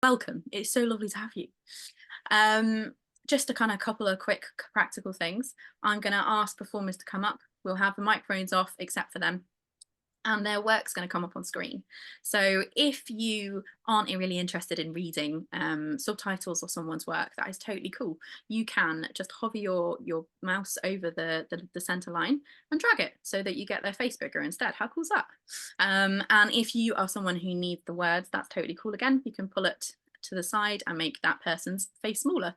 welcome. It's so lovely to have you. Just a kind of couple of quick practical things. I'm going to ask performers to come up. We'll have the microphones off except for them, and their work's going to come up on screen. So if you aren't really interested in reading subtitles or someone's work, that is totally cool. You can just hover your mouse over the center line and drag it so that you get their face bigger instead. How cool is that? And if you are someone who needs the words, that's totally cool. Again, you can pull it to the side and make that person's face smaller.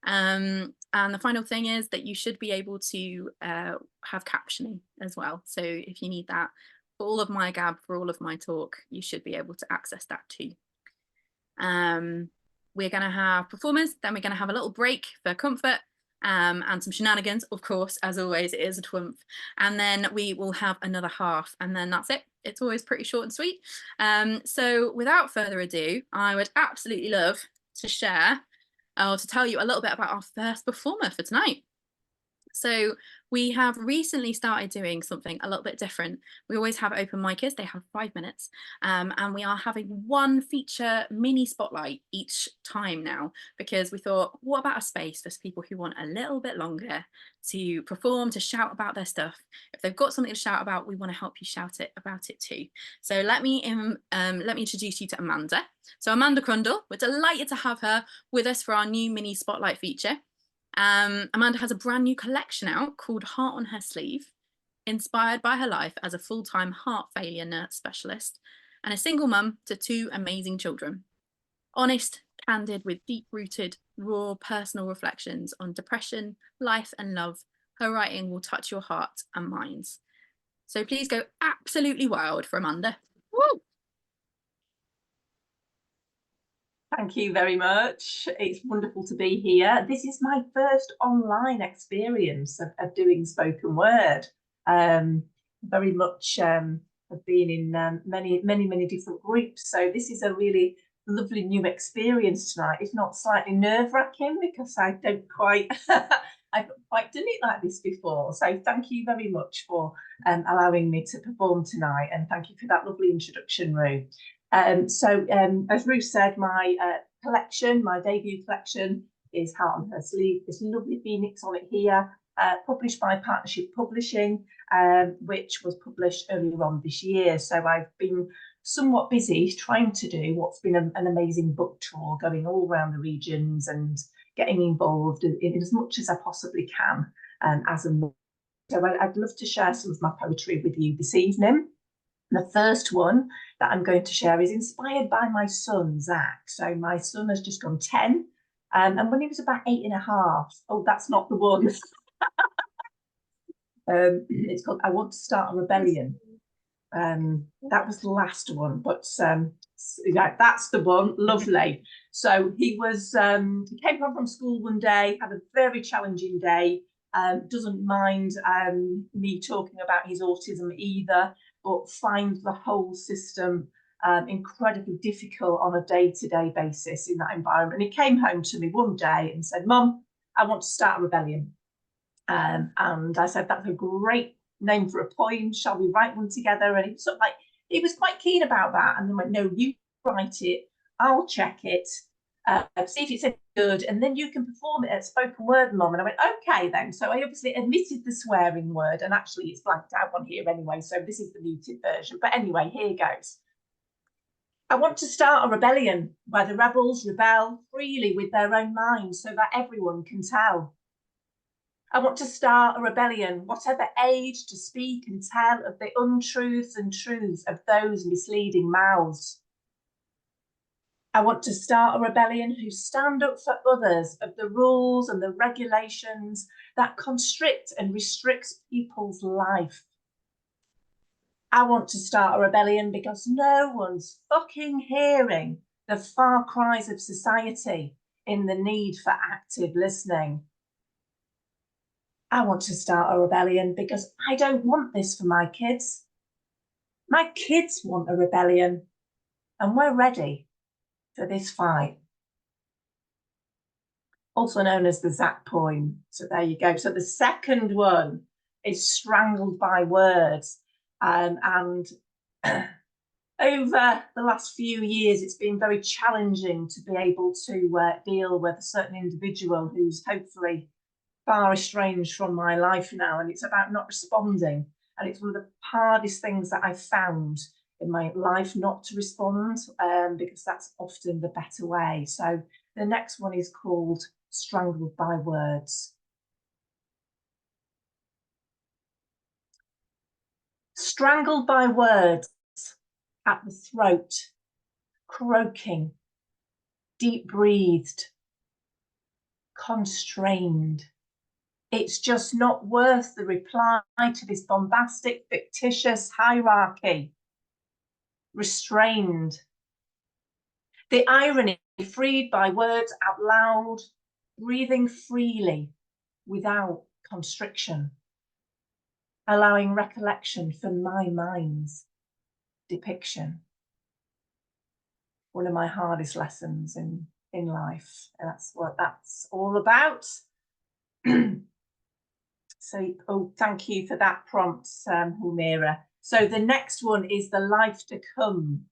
And the final thing is that you should be able to have captioning as well. So if you need that, for all of my gab, for all of my talk, you should be able to access that too. We're going to have performers, then we're going to have a little break for comfort and some shenanigans. Of course, as always, it is a TWOOMPH. And then we will have another half, and then that's it. It's always pretty short and sweet. So without further ado, I would absolutely love to share or to tell you a little bit about our first performer for tonight. So we have recently started doing something a little bit different. We always have open micers, they have 5 minutes, and we are having one feature mini spotlight each time now, because we thought, what about a space for people who want a little bit longer to perform, to shout about their stuff? If they've got something to shout about, we want to help you shout about it too. So let me introduce you to Amanda. So Amanda Crundle, we're delighted to have her with us for our new mini spotlight feature. Amanda has a brand new collection out called Heart on Her Sleeve, inspired by her life as a full-time heart failure nurse specialist and a single mum to 2 amazing children. Honest, candid, with deep-rooted, raw personal reflections on depression, life and love, her writing will touch your heart and minds. So please go absolutely wild for Amanda. Woo! Thank you very much. It's wonderful to be here. This is my first online experience of doing spoken word. Very much have been in many different groups. So this is a really lovely new experience tonight. It's not slightly nerve-wracking because I don't quite, I've not quite done it like this before. So thank you very much for allowing me to perform tonight, and thank you for that lovely introduction, Rue. As Ruth said, my collection, my debut collection, is Heart on Her Sleeve. This lovely phoenix on it here, published by Partnership Publishing, which was published earlier on this year. So I've been somewhat busy trying to do what's been an amazing book tour, going all around the regions and getting involved in as much as I possibly can as a mum. So I'd love to share some of my poetry with you this evening. The first one that I'm going to share is inspired by my son, Zach. So my son has just gone 10, and when he was about 8.5, oh, that's not the one. It's called I Want to Start a Rebellion. That was the last one, but yeah, that's the one. Lovely. So he came home from school one day, had a very challenging day, doesn't mind me talking about his autism either, but finds the whole system incredibly difficult on a day-to-day basis in that environment. And he came home to me one day and said, "Mum, I want to start a rebellion." And I said, "That's a great name for a poem. Shall we write one together?" And he was sort of like, he was quite keen about that. And then went, "No, you write it, I'll check it, see if it's any good, and then you can perform it at spoken word, Mum." And I went, "Okay then." So I obviously omitted the swearing word, and actually it's blanked out on here anyway, so this is the muted version. But anyway, here goes. I want to start a rebellion where the rebels rebel freely with their own minds so that everyone can tell. I want to start a rebellion, whatever age, to speak and tell of the untruths and truths of those misleading mouths. I want to start a rebellion who stand up for others of the rules and the regulations that constrict and restricts people's life. I want to start a rebellion because no one's fucking hearing the far cries of society in the need for active listening. I want to start a rebellion because I don't want this for my kids. My kids want a rebellion, and we're ready for this fight. Also known as the Zach poem. So there you go. So the second one is Strangled by Words. And over the last few years, it's been very challenging to be able to deal with a certain individual who's hopefully far estranged from my life now, and it's about not responding. And it's one of the hardest things that I've found in my life, not to respond, because that's often the better way. So the next one is called Strangled by Words. Strangled by words at the throat, croaking, deep breathed, constrained. It's just not worth the reply to this bombastic, fictitious hierarchy. Restrained. The irony, freed by words out loud, breathing freely without constriction, allowing recollection for my mind's depiction. One of my hardest lessons in life. And that's what that's all about. So, oh, thank you for that prompt, Humira. So the next one is the life to come.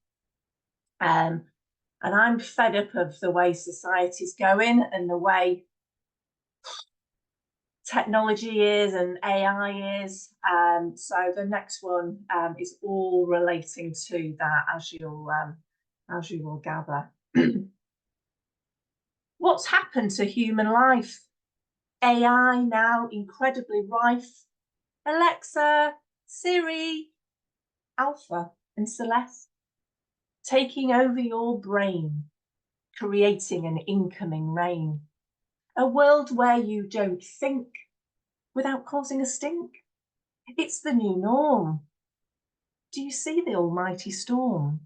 And I'm fed up of the way society's going and the way technology is and AI is. So the next one is all relating to that, as you will gather. What's happened to human life? AI now incredibly rife. Alexa, Siri, Alpha and Celeste, taking over your brain, creating an incoming rain. A world where you don't think without causing a stink. It's the new norm. Do you see the almighty storm?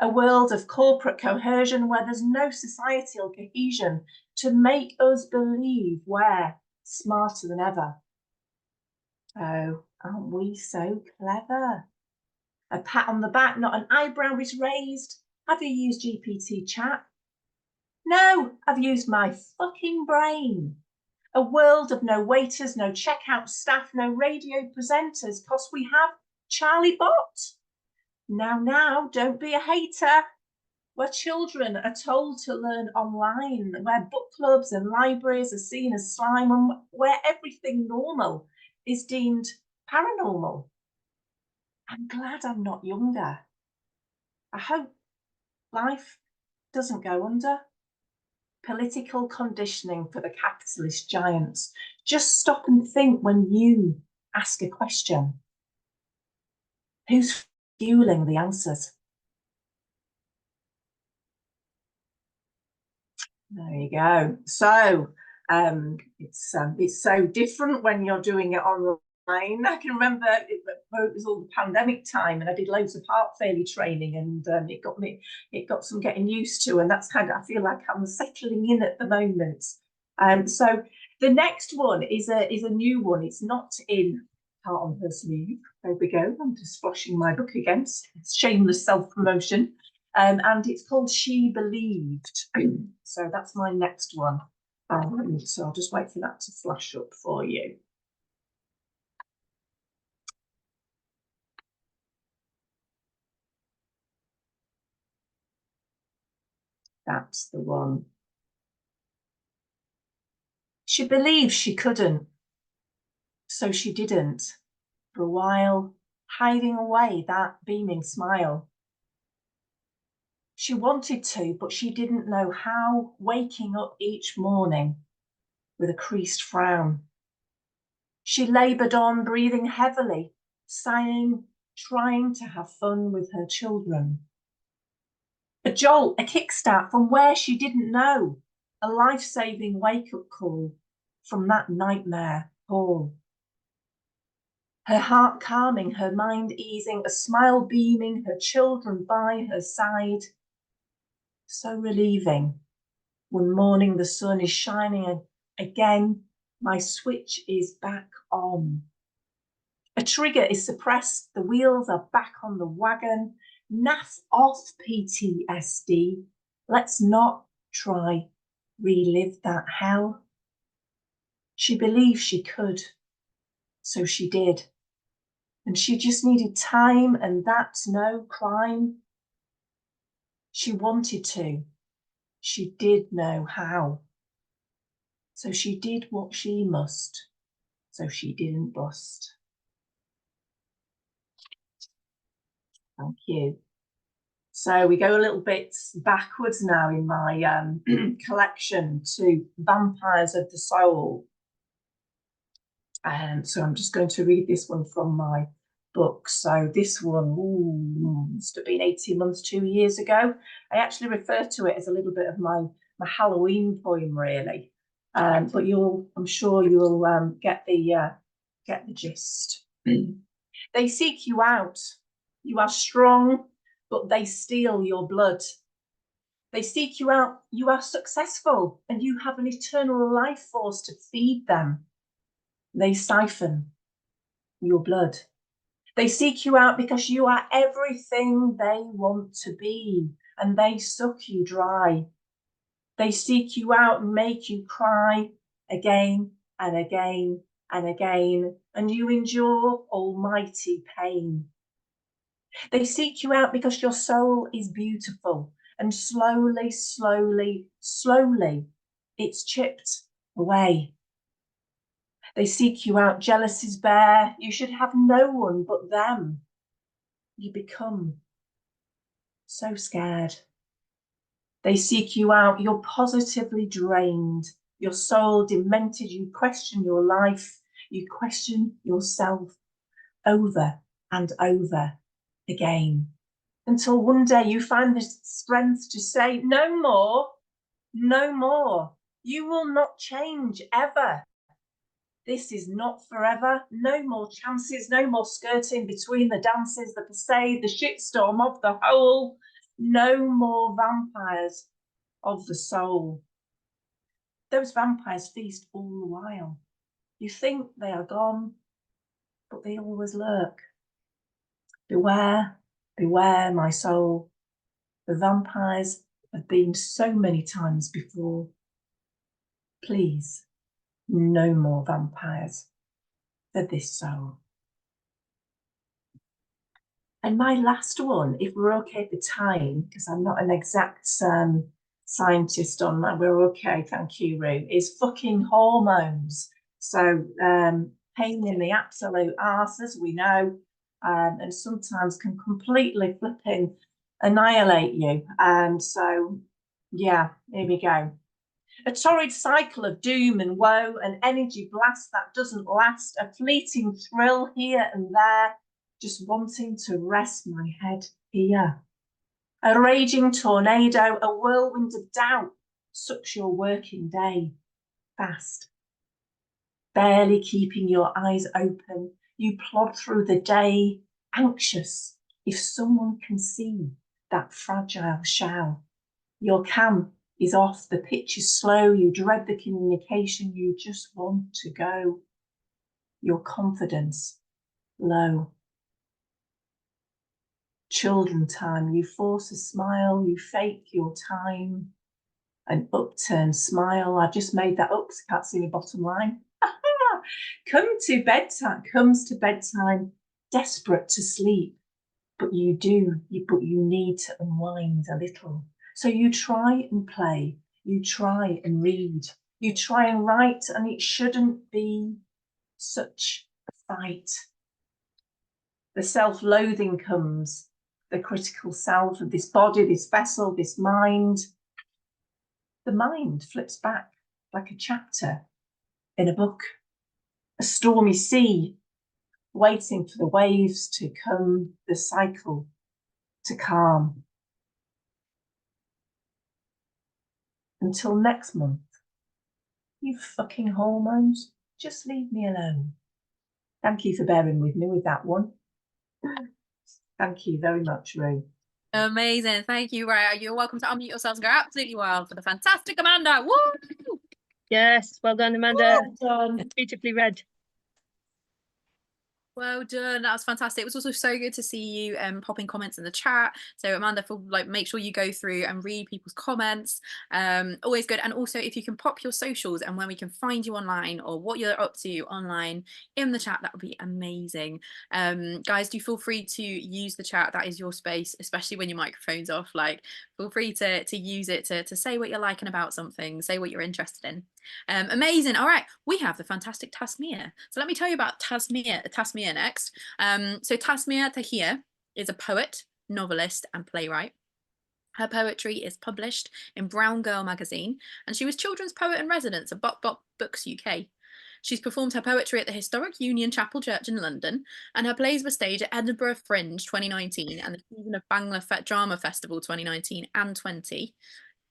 A world of corporate coercion where there's no societal cohesion to make us believe we're smarter than ever. Oh, aren't we so clever? A pat on the back, not an eyebrow is raised. Have you used GPT chat? No, I've used my fucking brain. A world of no waiters, no checkout staff, no radio presenters, because we have Charlie Bot. Now, don't be a hater. Where children are told to learn online, where book clubs and libraries are seen as slime, and where everything normal is deemed paranormal. I'm glad I'm not younger. I hope life doesn't go under. Political conditioning for the capitalist giants. Just stop and think when you ask a question. Who's fueling the answers? There you go. So it's so different when you're doing it online. I can remember it was all the pandemic time, and I did loads of heart failure training, and it got some getting used to, and that's kind of, I feel like I'm settling in at the moment. So the next one is a new one. It's not in Heart on Her Sleeve. There we go. I'm just splashing my book again. It's shameless self-promotion. And it's called She Believed. So that's my next one. So I'll just wait for that to flash up for you. That's the one. She believed she couldn't, so she didn't. For a while, hiding away that beaming smile. She wanted to, but she didn't know how, waking up each morning with a creased frown. She laboured on, breathing heavily, sighing, trying to have fun with her children. A jolt, a kickstart from where she didn't know, a life-saving wake-up call from that nightmare hall. Her heart calming, her mind easing, a smile beaming, her children by her side. So relieving. One morning the sun is shining again, my switch is back on. A trigger is suppressed, the wheels are back on the wagon. Naff off PTSD. Let's not try relive that hell. She believed she could, so she did. And she just needed time, and that's no crime. She wanted to. She did know how. So she did what she must. So she didn't bust. Thank you. So we go a little bit backwards now in my collection to Vampires of the Soul. And so I'm just going to read this one from my book. So this one must have been 18 months, 2 years ago. I actually refer to it as a little bit of my Halloween poem, really. But I'm sure you'll get the gist. They seek you out. You are strong, but they steal your blood. They seek you out. You are successful, and you have an eternal life force to feed them. They siphon your blood. They seek you out because you are everything they want to be, and they suck you dry. They seek you out and make you cry again and again and again, and you endure almighty pain. They seek you out because your soul is beautiful, and slowly, slowly, slowly, it's chipped away. They seek you out, jealous is bare. You should have no one but them. You become so scared. They seek you out, you're positively drained. Your soul demented, you question your life. You question yourself over and over again. Until one day you find the strength to say, no more, no more. You will not change ever. This is not forever. No more chances, no more skirting between the dances, the passade, the shitstorm of the whole. No more vampires of the soul. Those vampires feast all the while. You think they are gone, but they always lurk. Beware, beware, my soul. The vampires have been so many times before. Please, no more vampires for this soul. And my last one, if we're okay for time, because I'm not an exact scientist on that, we're okay, thank you, Rue, is fucking hormones. So pain in the absolute arse, as we know, and sometimes can completely flipping annihilate you. And so, yeah, here we go. A torrid cycle of doom and woe, an energy blast that doesn't last, a fleeting thrill here and there, just wanting to rest my head here. A raging tornado, a whirlwind of doubt, sucks your working day fast. Barely keeping your eyes open, you plod through the day, anxious if someone can see that fragile shell. Your cam is off, the pitch is slow, you dread the communication, you just want to go. Your confidence low. Children time, you force a smile, you fake your time. An upturned smile, I've just made that up because I can't see my bottom line. Comes to bedtime, desperate to sleep, but you need to unwind a little. So you try and play, you try and read, you try and write, and it shouldn't be such a fight. The self-loathing comes, the critical self of this body, this vessel, this mind. The mind flips back like a chapter in a book, a stormy sea, waiting for the waves to come, the cycle to calm. Until next month, you fucking hormones, just leave me alone. Thank you for bearing with me with that one. Thank you very much, Rue. Amazing. Thank you, Right. You're welcome to unmute yourselves and go absolutely wild for the fantastic Amanda. Woo! Yes, well done, Amanda. Well done. Beautifully read. Well done. That was fantastic. It was also so good to see you popping comments in the chat. So Amanda, for like make sure you go through and read people's comments. Always good. And also if you can pop your socials and when we can find you online or what you're up to online in the chat, that would be amazing. Guys, do feel free to use the chat. That is your space, especially when your microphone's off. Like feel free to use it to say what you're liking about something, say what you're interested in. Amazing. All right, we have the fantastic Tasmia. So let me tell you about Tasmia next. So Tasmia Tahir is a poet, novelist, and playwright. Her poetry is published in Brown Girl magazine, and she was children's poet in residence at Bok Bok Books UK. She's performed her poetry at the historic Union Chapel Church in London, and her plays were staged at Edinburgh Fringe 2019 and the season of Bangla Drama Festival 2019 and 20.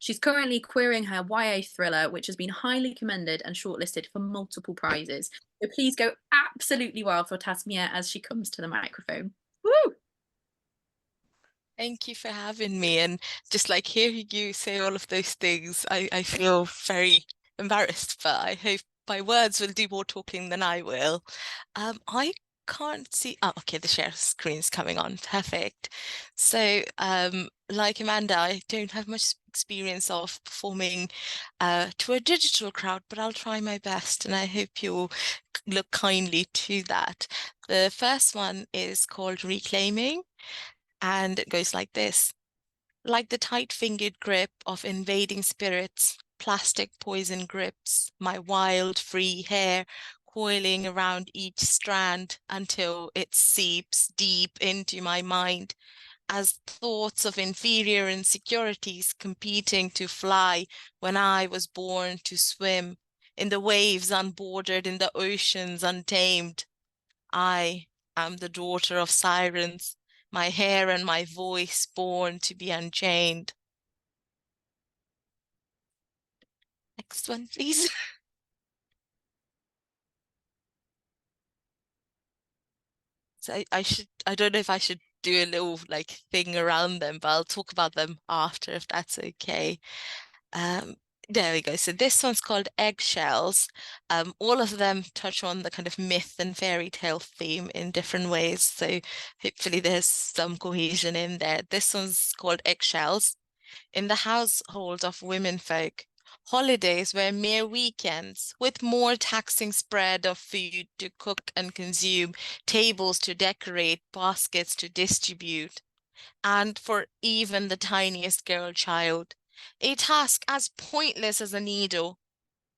She's currently querying her YA thriller, which has been highly commended and shortlisted for multiple prizes. So please go absolutely wild for Tasmia as she comes to the microphone. Woo! Thank you for having me. And just like hearing you say all of those things, I feel very embarrassed, but I hope my words will do more talking than I will. I can't see. Oh, okay, the share screen's coming on. Perfect. So, like Amanda, I don't have much experience of performing to a digital crowd, but I'll try my best, and I hope you'll look kindly to that. The first one is called Reclaiming, and it goes like this. Like the tight-fingered grip of invading spirits, plastic poison grips my wild, free hair, coiling around each strand until it seeps deep into my mind as thoughts of inferior insecurities competing to fly when I was born to swim in the waves unbordered, in the oceans untamed. I am the daughter of sirens, my hair and my voice born to be unchained. Next one, please. So I don't know if I should do a little like thing around them, but I'll talk about them after if that's okay. Um, there we go. So this one's called Eggshells. All of them touch on the kind of myth and fairy tale theme in different ways. So hopefully there's some cohesion in there. This one's called Eggshells. In the household of womenfolk, holidays were mere weekends, with more taxing spread of food to cook and consume, tables to decorate, baskets to distribute, and for even the tiniest girl child, a task as pointless as a needle.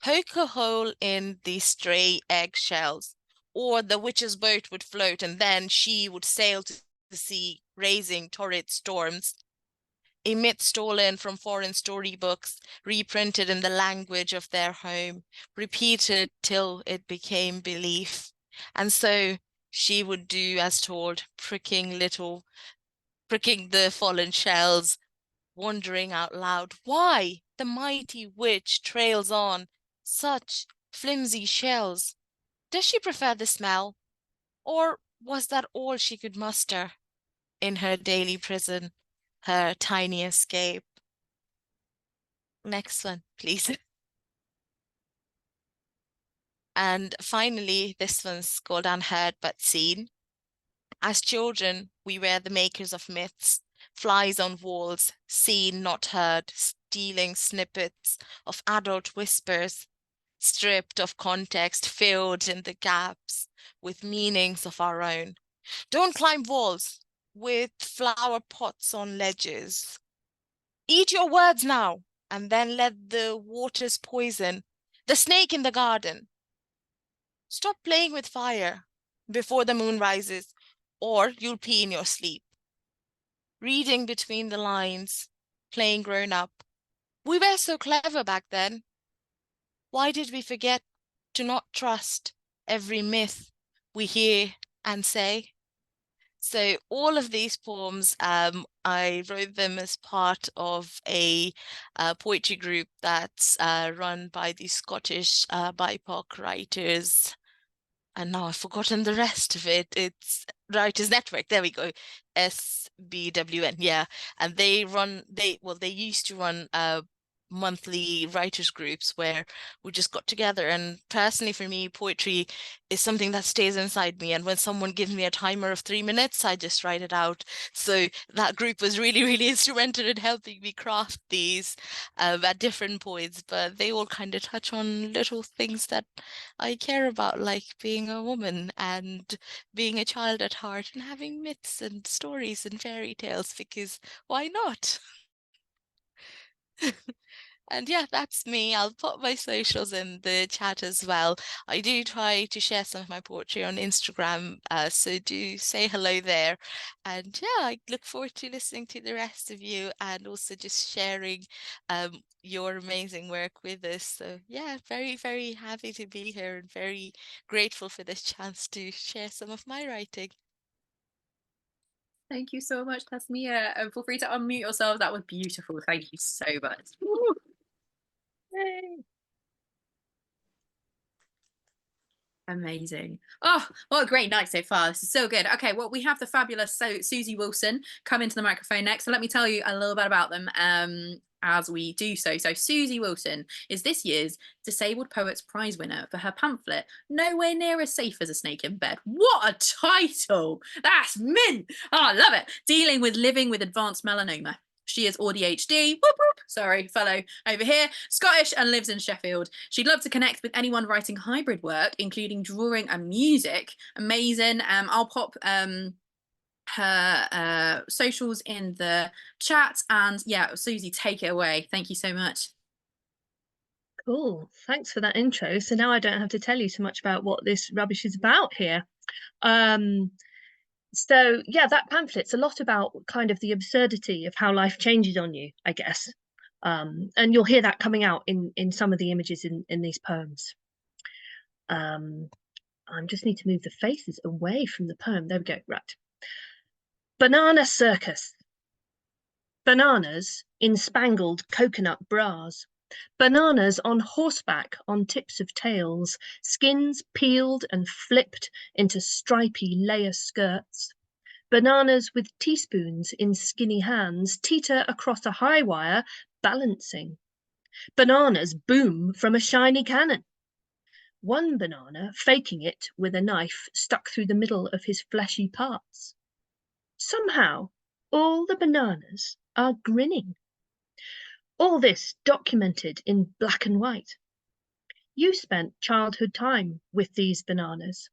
Poke a hole in the stray eggshells, or the witch's boat would float, and then she would sail to the sea, raising torrid storms. A myth stolen from foreign storybooks, reprinted in the language of their home, repeated till it became belief. And so she would do as told, pricking the fallen shells, wondering out loud why the mighty witch trails on such flimsy shells. Does she prefer the smell, or was that all she could muster in her daily prison, her tiny escape? Next one, please. And finally, this one's called Unheard But Seen. As children, we were the makers of myths, flies on walls, seen, not heard, stealing snippets of adult whispers, stripped of context, filled in the gaps with meanings of our own. Don't climb walls with flower pots on ledges. Eat your words now, and then let the waters poison the snake in the garden. Stop playing with fire before the moon rises, or you'll pee in your sleep. Reading between the lines, playing grown up. We were so clever back then. Why did we forget to not trust every myth we hear and say? So all of these poems, I wrote them as part of a poetry group that's run by the Scottish BIPOC writers. And now I've forgotten the rest of it. It's Writers Network. There we go. SBWN. Yeah. And they used to run monthly writers groups where we just got together. And personally for me, poetry is something that stays inside me, and when someone gives me a timer of 3 minutes, I just write it out. So that group was really, really instrumental in helping me craft these at different points, but they all kind of touch on little things that I care about, like being a woman and being a child at heart and having myths and stories and fairy tales, because why not? And yeah, that's me. I'll put my socials in the chat as well. I do try to share some of my poetry on Instagram, so do say hello there. And yeah, I look forward to listening to the rest of you and also just sharing your amazing work with us. So yeah, very, very happy to be here and very grateful for this chance to share some of my writing. Thank you so much, Tasmia. And feel free to unmute yourselves. That was beautiful. Thank you so much. Woo! Yay. Amazing. Oh, what a great night so far. This is so good. Okay, well, we have the fabulous Susie Wilson come into the microphone next. So let me tell you a little bit about them as we do so. So Susie Wilson is this year's Disabled Poets Prize winner for her pamphlet, Nowhere Near as Safe as a Snake in Bed. What a title! That's mint! Oh, I love it. Dealing with living with advanced melanoma. She is ADHD, whoop, whoop, sorry, fellow over here, Scottish and lives in Sheffield. She'd love to connect with anyone writing hybrid work, including drawing and music. Amazing. I'll pop her socials in the chat. And yeah, Susie, take it away. Thank you so much. Cool. Thanks for that intro. So now I don't have to tell you so much about what this rubbish is about here. So yeah, that pamphlet's a lot about kind of the absurdity of how life changes on you, I guess. And you'll hear that coming out in some of the images in these poems. I just need to move the faces away from the poem. There we go. Right. Banana circus. Bananas in spangled coconut bras. Bananas on horseback on tips of tails, skins peeled and flipped into stripy layer skirts. Bananas with teaspoons in skinny hands teeter across a high wire, balancing. Bananas boom from a shiny cannon. One banana faking it with a knife stuck through the middle of his fleshy parts. Somehow, all the bananas are grinning. All this documented in black and white. You spent childhood time with these bananas.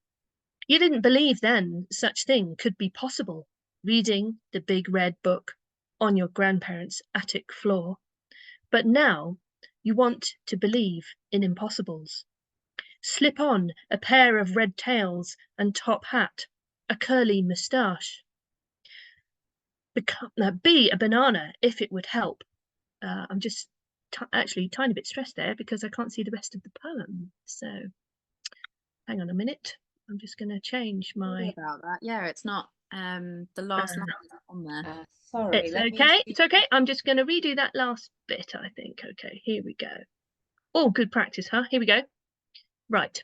You didn't believe then such thing could be possible, reading the big red book on your grandparents' attic floor. But now you want to believe in impossibles. Slip on a pair of red tails and top hat, a curly moustache. Be a banana if it would help. I'm just actually a tiny bit stressed there because I can't see the rest of the poem. So hang on a minute. I'm just going to change my... About that. Yeah, it's not the last line on there. Sorry. It's okay. It's okay. I'm just going to redo that last bit, I think. Okay, here we go. Oh, good practice, huh? Here we go. Right.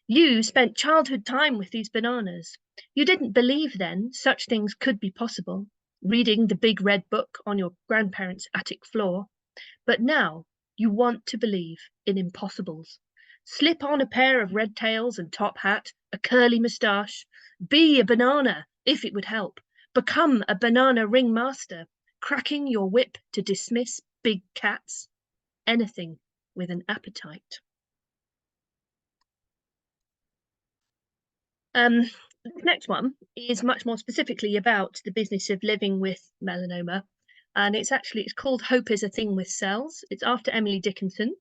You spent childhood time with these bananas. You didn't believe then such things could be possible, reading the big red book on your grandparents' attic floor. But now you want to believe in impossibles. Slip on a pair of red tails and top hat, a curly moustache. Be a banana if it would help. Become a banana ringmaster, cracking your whip to dismiss big cats. Anything with an appetite. The next one is much more specifically about the business of living with melanoma. And it's called Hope is a Thing with Cells. It's after Emily Dickinson.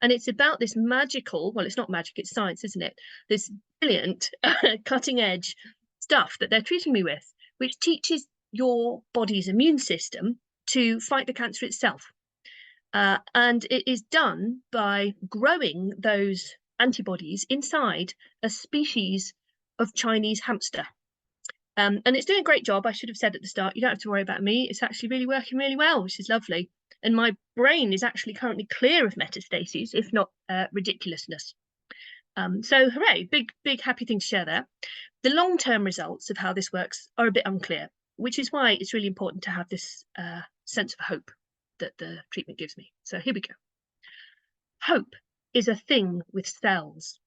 And it's about this magical, well, it's not magic, it's science, isn't it? This brilliant cutting edge stuff that they're treating me with, which teaches your body's immune system to fight the cancer itself. And it is done by growing those antibodies inside a species of Chinese hamster. And it's doing a great job. I should have said at the start, you don't have to worry about me. It's actually really working really well, which is lovely. And my brain is actually currently clear of metastases, if not ridiculousness. So hooray, big happy thing to share there. The long-term results of how this works are a bit unclear, which is why it's really important to have this sense of hope. that the treatment gives me. So here we go. Hope is a thing with cells.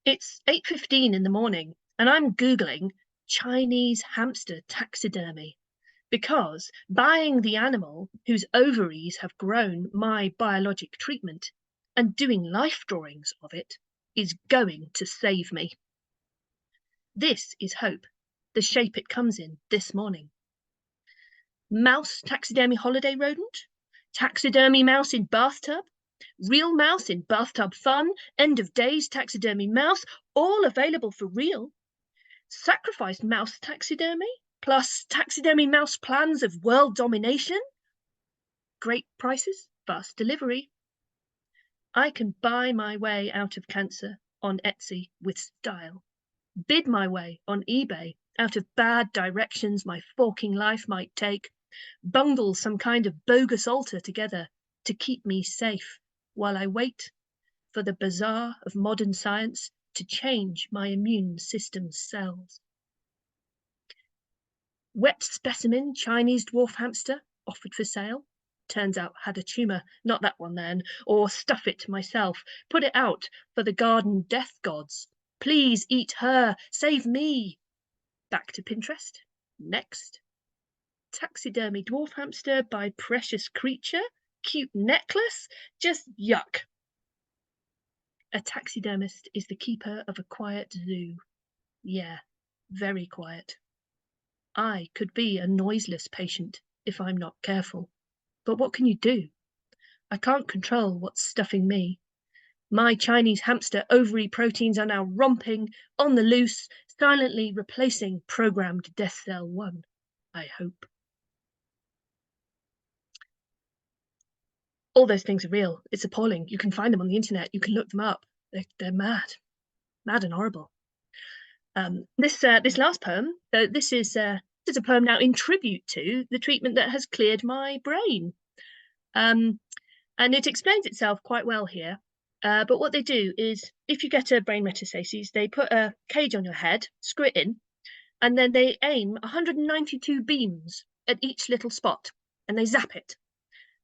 It's 8:15 in the morning and I'm Googling Chinese hamster taxidermy because buying the animal whose ovaries have grown my biologic treatment and doing life drawings of it is going to save me. This is Hope, the shape it comes in this morning. Mouse taxidermy holiday rodent, taxidermy mouse in bathtub, real mouse in bathtub fun, end of days taxidermy mouse, all available for real. Sacrificed mouse taxidermy, plus taxidermy mouse plans of world domination. Great prices, fast delivery. I can buy my way out of cancer on Etsy with style. Bid my way on eBay out of bad directions my forking life might take. Bungle some kind of bogus altar together to keep me safe while I wait for the bazaar of modern science to change my immune system's cells. Wet specimen Chinese dwarf hamster offered for sale. Turns out had a tumour, not that one then, or stuff it myself, put it out for the garden death gods. Please eat her, save me. Back to Pinterest. Next. Taxidermy dwarf hamster by precious creature, cute necklace, just yuck. A taxidermist is the keeper of a quiet zoo. Yeah, very quiet. I could be a noiseless patient if I'm not careful. But what can you do? I can't control what's stuffing me. My Chinese hamster ovary proteins are now romping on the loose, silently replacing programmed death cell 1, I hope. All those things are real. It's appalling. You can find them on the internet. You can look them up. They're mad and horrible. This last poem, this is a poem now in tribute to the treatment that has cleared my brain. And it explains itself quite well here. But what they do is, if you get a brain metastasis, they put a cage on your head, screw it in, and then they aim 192 beams at each little spot, and they zap it.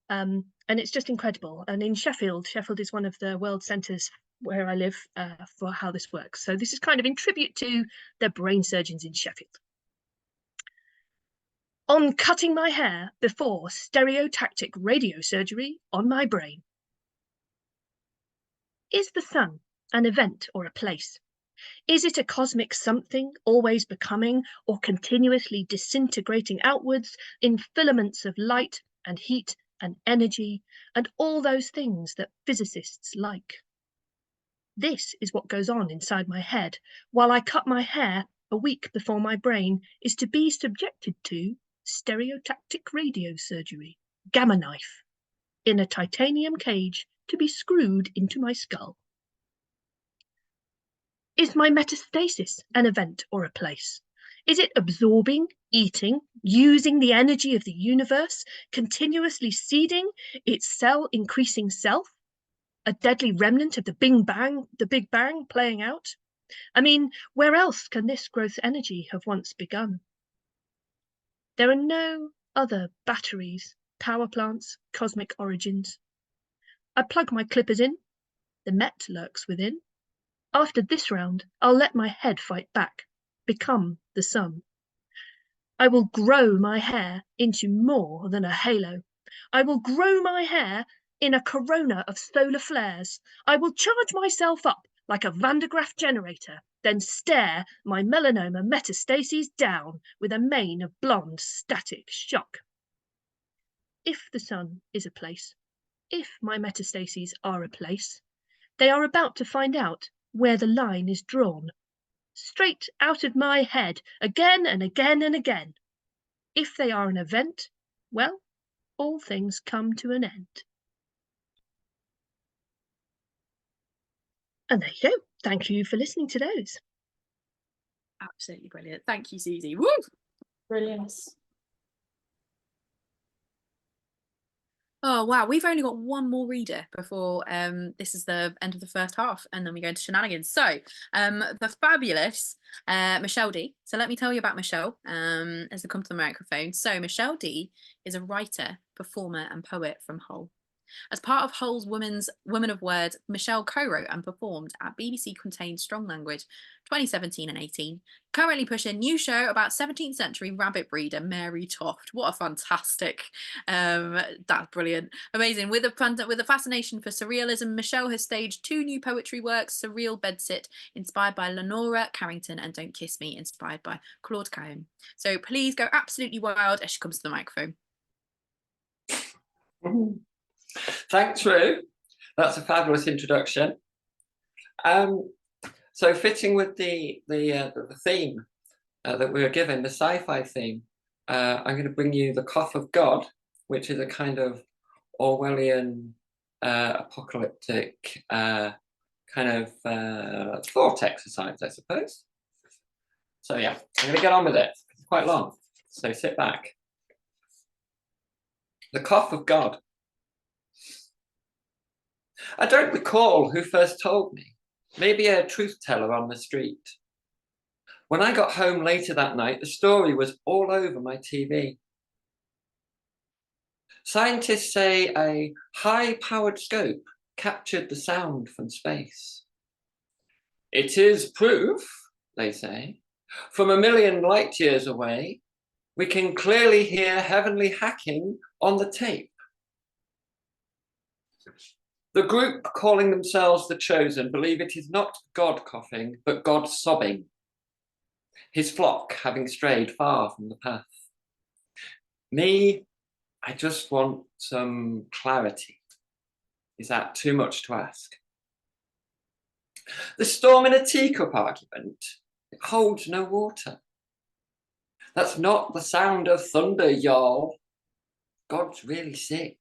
And it's just incredible. And in Sheffield is one of the world centres where I live for how this works. So this is kind of in tribute to the brain surgeons in Sheffield. On cutting my hair before stereotactic radiosurgery on my brain. Is the sun an event or a place? Is it a cosmic something, always becoming or continuously disintegrating outwards in filaments of light and heat and energy and all those things that physicists like? This is what goes on inside my head while I cut my hair a week before my brain is to be subjected to stereotactic radiosurgery, gamma knife, in a titanium cage to be screwed into my skull. Is my metastasis an event or a place? Is it absorbing, eating, using the energy of the universe, continuously seeding its cell-increasing self? A deadly remnant of the Big Bang playing out? I mean, where else can this growth energy have once begun? There are no other batteries, power plants, cosmic origins. I plug my clippers in, the Met lurks within. After this round, I'll let my head fight back, become the sun. I will grow my hair into more than a halo. I will grow my hair in a corona of solar flares. I will charge myself up like a Van de Graaff generator, then stare my melanoma metastases down with a mane of blonde static shock. If the sun is a place, if my metastases are a place, they are about to find out where the line is drawn. Straight out of my head, again and again and again. If they are an event, well, all things come to an end. And there you go. Thank you for listening to those. Absolutely brilliant. Thank you, Susie. Woo! Brilliant. Oh wow, we've only got one more reader before this is the end of the first half, and then we go into shenanigans. So the fabulous Michelle D. So let me tell you about Michelle as they come to the microphone. So Michelle D is a writer, performer, and poet from Hull. As part of Hull's Women of Words, Michelle co-wrote and performed at BBC Contained Strong Language 2017 and 18. Currently pushing new show about 17th century rabbit breeder Mary Toft. What a fantastic, that's brilliant. Amazing. With a fascination for surrealism, Michelle has staged 2 new poetry works, Surreal Bedsit, inspired by Lenora Carrington, and Don't Kiss Me, inspired by Claude Cahun. So please go absolutely wild as she comes to the microphone. Thanks, Rue. That's a fabulous introduction. So fitting with the theme that we were given, the sci-fi theme, I'm going to bring you The Cough of God, which is a kind of Orwellian apocalyptic kind of thought exercise, I suppose. So yeah, I'm going to get on with it. It's quite long, so sit back. The Cough of God. I don't recall who first told me. Maybe a truth teller on the street. When I got home later that night, the story was all over my TV. Scientists say a high-powered scope captured the sound from space. It is proof, they say. From a million light years away, we can clearly hear heavenly hacking on the tape. The group calling themselves the Chosen believe it is not God coughing, but God sobbing, his flock having strayed far from the path. Me, I just want some clarity. Is that too much to ask? The storm in a teacup argument, it holds no water. That's not the sound of thunder, y'all. God's really sick.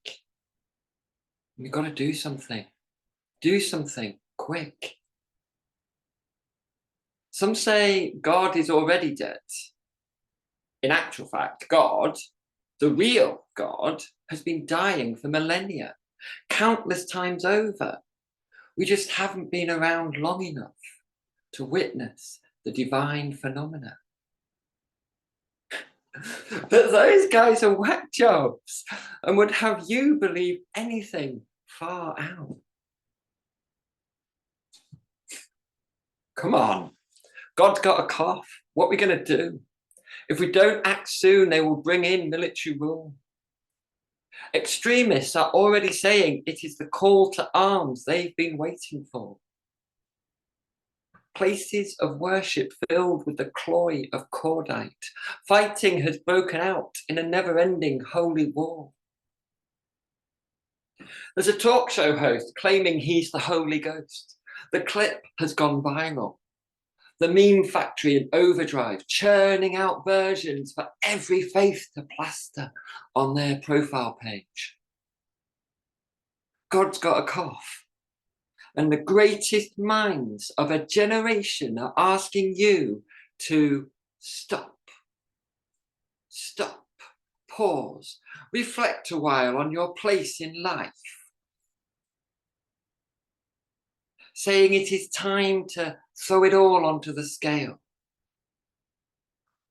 We've got to do something. Do something quick. Some say God is already dead. In actual fact, God, the real God, has been dying for millennia, countless times over. We just haven't been around long enough to witness the divine phenomena. But those guys are whack jobs and would have you believe anything far out. Come on, God's got a cough. What are we going to do? If we don't act soon, they will bring in military rule. Extremists are already saying it is the call to arms they've been waiting for. Places of worship filled with the cloy of cordite. Fighting has broken out in a never-ending holy war. There's a talk show host claiming he's the Holy Ghost. The clip has gone viral. The meme factory in overdrive, churning out versions for every faith to plaster on their profile page. God's got a cough. And the greatest minds of a generation are asking you to stop, pause, reflect a while on your place in life. Saying it is time to throw it all onto the scale.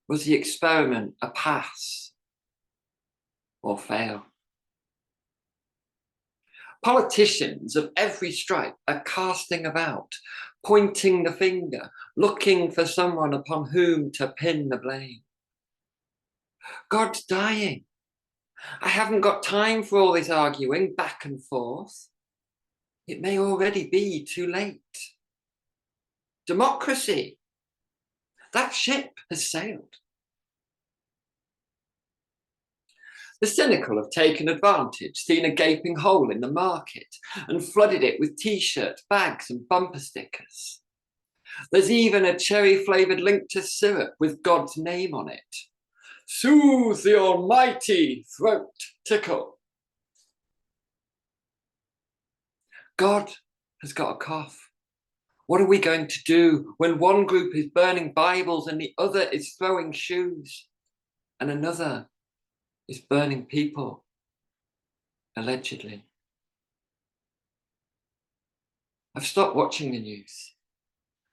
Was the experiment a pass or fail? Politicians of every stripe are casting about, pointing the finger, looking for someone upon whom to pin the blame. God's dying. I haven't got time for all this arguing back and forth. It may already be too late. Democracy, that ship has sailed. The cynical have taken advantage, seen a gaping hole in the market and flooded it with t-shirts, bags and bumper stickers. There's even a cherry-flavoured Linctus syrup with God's name on it. Soothe the almighty throat tickle. God has got a cough. What are we going to do when one group is burning Bibles and the other is throwing shoes and another is burning people Allegedly. I've stopped watching the news.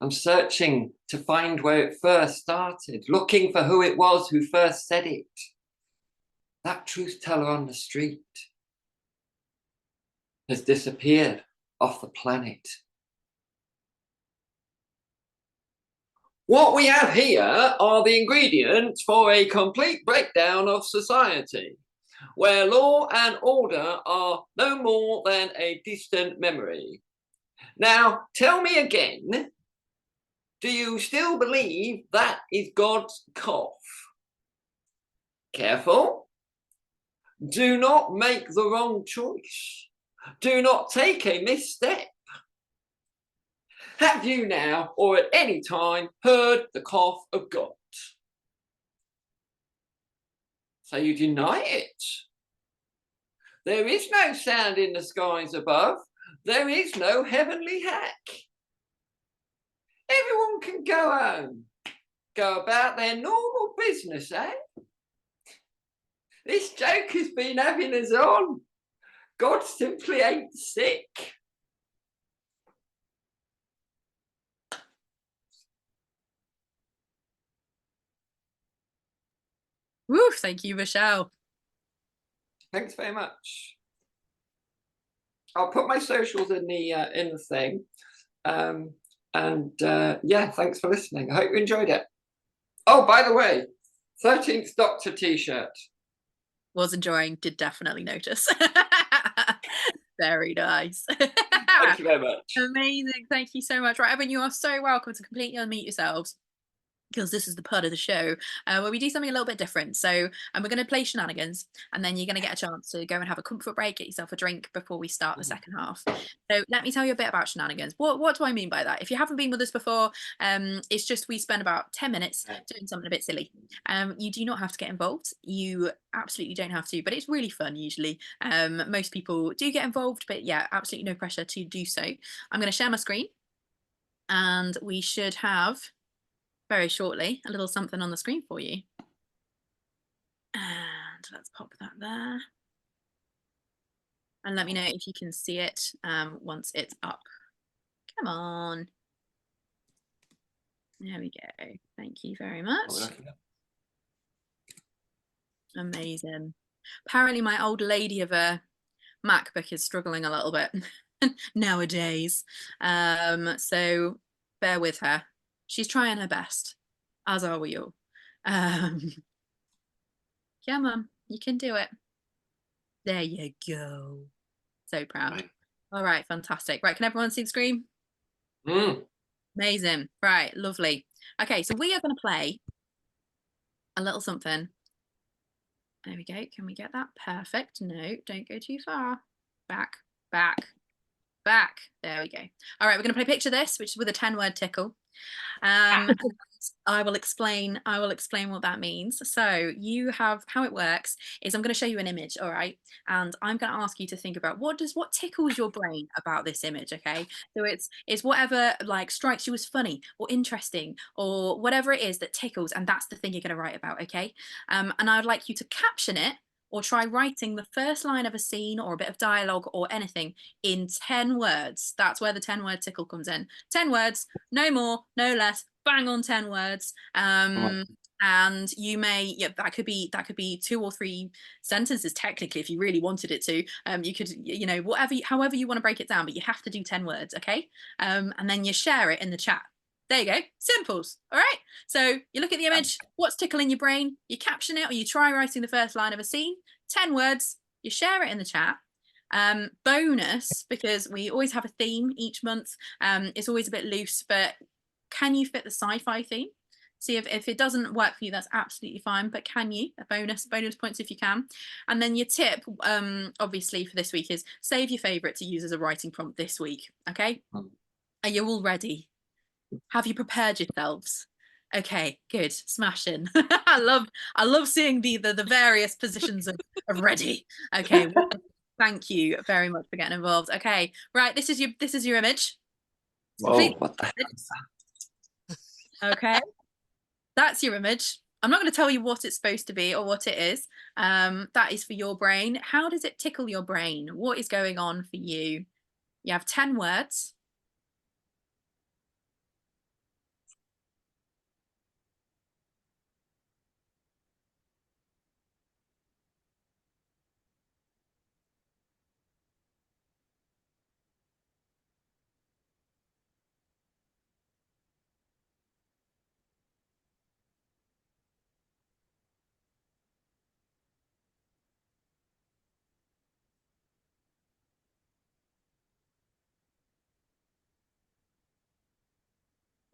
I'm searching to find where it first started, looking for who it was who first said it. That truth teller on the street has disappeared off the planet. What we have here are the ingredients for a complete breakdown of society, where law and order are no more than a distant memory. Now, tell me again, do you still believe that is God's cough? Careful. Do not make the wrong choice. Do not take a misstep. Have you now, or at any time, heard the cough of God? So you deny it. There is no sound in the skies above. There is no heavenly hack. Everyone can go home, go about their normal business, eh? This joke has been having us on. God simply ain't sick. Woo, thank you, Michelle. Thanks very much. I'll put my socials in the thing. Yeah, thanks for listening. I hope you enjoyed it. Oh, by the way, 13th Doctor t-shirt. Was enjoying, did definitely notice. Very nice. Thank you very much. Amazing. Thank you so much. Right, everyone, you are so welcome to completely unmute yourselves, because this is the part of the show where we do something a little bit different. So we're going to play shenanigans, and then you're going to get a chance to go and have a comfort break, get yourself a drink before we start the second half. So let me tell you a bit about shenanigans. What do I mean by that? If you haven't been with us before, it's just we spend about 10 minutes doing something a bit silly. You do not have to get involved. You absolutely don't have to, but it's really fun usually. Most people do get involved, but yeah, absolutely no pressure to do so. I'm going to share my screen, and we should have very shortly a little something on the screen for you. And let's pop that there. And let me know if you can see it once it's up. Come on. There we go. Thank you very much. Amazing. Apparently my old lady of a MacBook is struggling a little bit nowadays. So bear with her. She's trying her best, as are we all. Yeah, Mum, you can do it. There you go. So proud. Right. All right, fantastic. Right, can everyone see the screen? Amazing. Right, lovely. Okay, so we are going to play a little something. There we go. Can we get that? Perfect. No, don't go too far. Back, back, back. There we go. All right, we're going to play Picture This, which is with a 10-word tickle. I will explain what that means. So you have, how it works is I'm going to show you an image, all right, and I'm going to ask you to think about what tickles your brain about this image. Okay, so it's whatever like strikes you as funny or interesting or whatever it is that tickles, and that's the thing you're going to write about. Okay, and I'd like you to caption it or try writing the first line of a scene or a bit of dialogue or anything in 10 words. That's where the 10-word tickle comes in. 10 words, no more, no less, bang on 10 words. And you may, yeah, that could be 2 or 3 sentences technically if you really wanted it to. You could, you know, however you want to break it down, but you have to do 10 words, okay? And then you share it in the chat. There you go, simples. All right, so you look at the image, what's tickling your brain, you caption it or you try writing the first line of a scene, 10 words, you share it in the chat. Bonus, because we always have a theme each month. It's always a bit loose, but can you fit the sci-fi theme? See if it doesn't work for you, that's absolutely fine, but can you? A bonus points if you can. And then your tip, obviously for this week, is save your favorite to use as a writing prompt this week. Okay, are you all ready? Have you prepared yourselves? Okay, good, smashing. I love seeing the various positions of ready. Okay, thank you very much for getting involved. Okay, right, this is your image. Whoa, what the hell is that? Okay, that's your image. I'm not going to tell you what it's supposed to be or what it is. That is for your brain. How does it tickle your brain? What is going on for you? You have 10 words.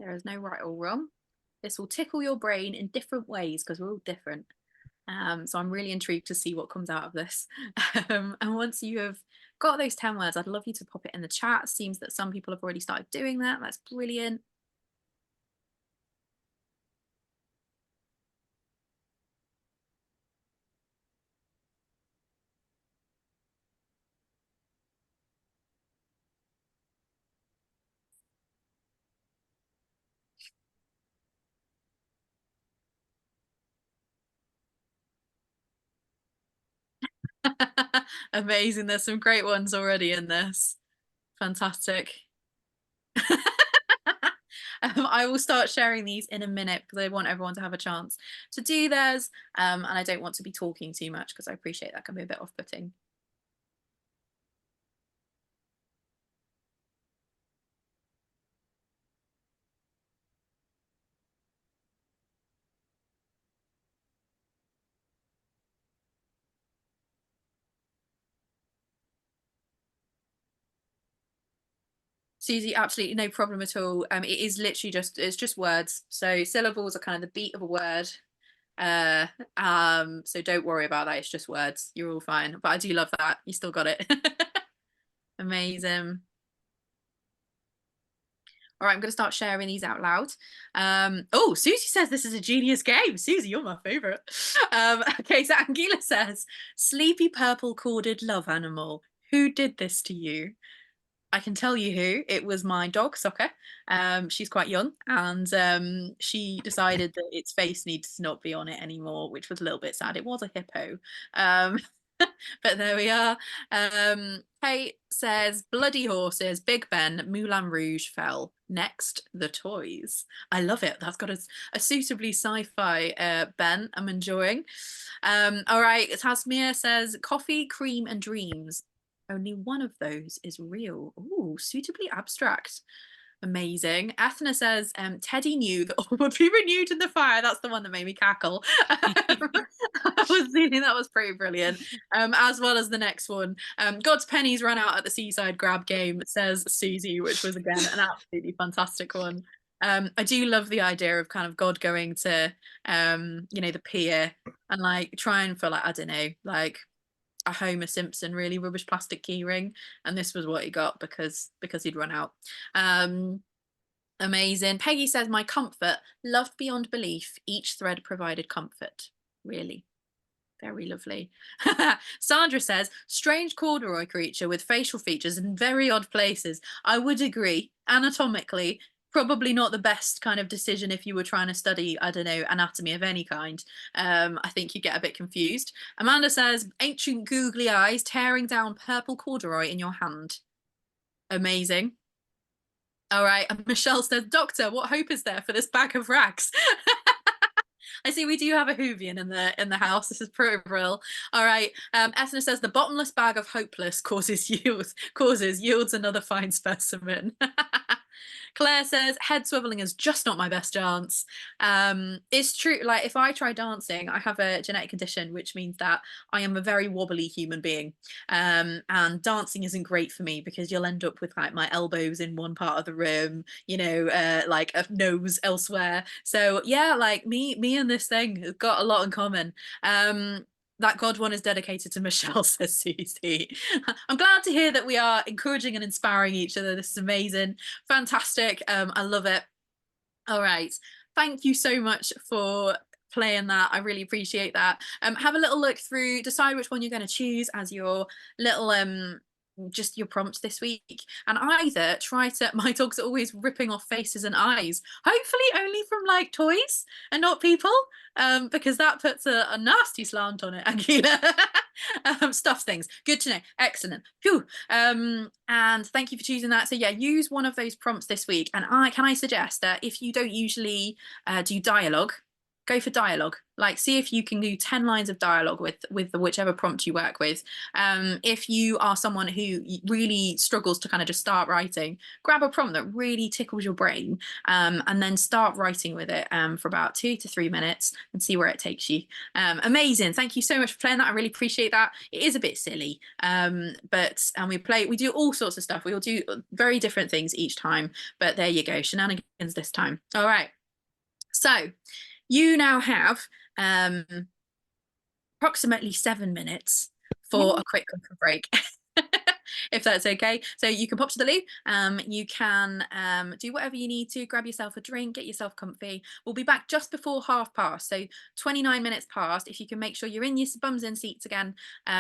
There is no right or wrong. This will tickle your brain in different ways because we're all different. So I'm really intrigued to see what comes out of this. And once you have got those 10 words, I'd love you to pop it in the chat. Seems that some people have already started doing that. That's brilliant. Amazing. There's some great ones already in this. Fantastic. I will start sharing these in a minute because I want everyone to have a chance to do theirs. And I don't want to be talking too much because I appreciate that can be a bit off-putting. Susie, absolutely no problem at all. It is literally it's just words. So syllables are kind of the beat of a word. So don't worry about that. It's just words. You're all fine. But I do love that. You still got it. Amazing. All right, I'm going to start sharing these out loud. Oh, Susie says this is a genius game. Susie, you're my favorite. Okay, so Angela says, sleepy purple corded love animal. Who did this to you? I can tell you who. It was my dog, Soccer. She's quite young, and she decided that its face needs to not be on it anymore, which was a little bit sad. It was a hippo. But there we are. Kate says, bloody horses, Big Ben, Moulin Rouge fell. Next, the toys. I love it. That's got a suitably sci-fi bent. I'm enjoying. All right, Tasmia says, coffee, cream, and dreams. Only one of those is real. Ooh, suitably abstract. Amazing. Ethna says, Teddy knew that all would be renewed in the fire. That's the one that made me cackle. I was thinking that was pretty brilliant. As well as the next one. God's pennies ran out at the seaside grab game, says Susie, which was again an absolutely fantastic one. I do love the idea of kind of God going to the pier and like trying for like, I don't know, like a Homer Simpson really rubbish plastic keyring, and this was what he got because he'd run out. Amazing. Peggy says, my comfort, loved beyond belief, each thread provided comfort. Really very lovely. Sandra says, strange corduroy creature with facial features in very odd places. I would agree. Anatomically, probably not the best kind of decision if you were trying to study, I don't know, anatomy of any kind. I think you get a bit confused. Amanda says, ancient googly eyes tearing down purple corduroy in your hand. Amazing. All right. And Michelle says, Doctor, what hope is there for this bag of rags? I see we do have a Hoovian in the house. This is pretty real. All right. Ethna says the bottomless bag of hopeless causes yields another fine specimen. Claire says head swiveling is just not my best dance. It's true. Like if I try dancing, I have a genetic condition, which means that I am a very wobbly human being. And dancing isn't great for me because you'll end up with like my elbows in one part of the room, like a nose elsewhere. So yeah, like me and this thing has got a lot in common. That God one is dedicated to Michelle, says Susie. I'm glad to hear that we are encouraging and inspiring each other. This is amazing. Fantastic. I love it. All right. Thank you so much for playing that. I really appreciate that. Have a little look through, decide which one you're going to choose as your little just your prompts this week, and either try to my dog's always ripping off faces and eyes, hopefully only from like toys and not people, because that puts a nasty slant on it. Aquila. Stuffs things. Good to know. Excellent. Phew. And thank you for choosing that. So yeah, use one of those prompts this week. And I suggest that if you don't usually do dialogue, go for dialogue. Like, see if you can do 10 lines of dialogue with whichever prompt you work with. If you are someone who really struggles to kind of just start writing, grab a prompt that really tickles your brain, and then start writing with it for about 2 to 3 minutes and see where it takes you. Amazing. Thank you so much for playing that. I really appreciate that. It is a bit silly, but we do all sorts of stuff. We will do very different things each time, but there you go. Shenanigans this time. All right. So you now have approximately 7 minutes for a quick comfort break, if that's okay. So you can pop to the loo, you can do whatever you need to, grab yourself a drink, get yourself comfy. We'll be back just before 1/2 past, so 29 minutes past. If you can make sure you're in your bums in seats again,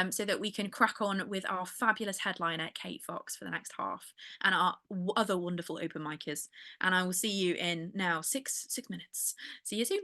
so that we can crack on with our fabulous headliner, Kate Fox, for the next half, and our other wonderful open micers. And I will see you in now 6 minutes. See you soon.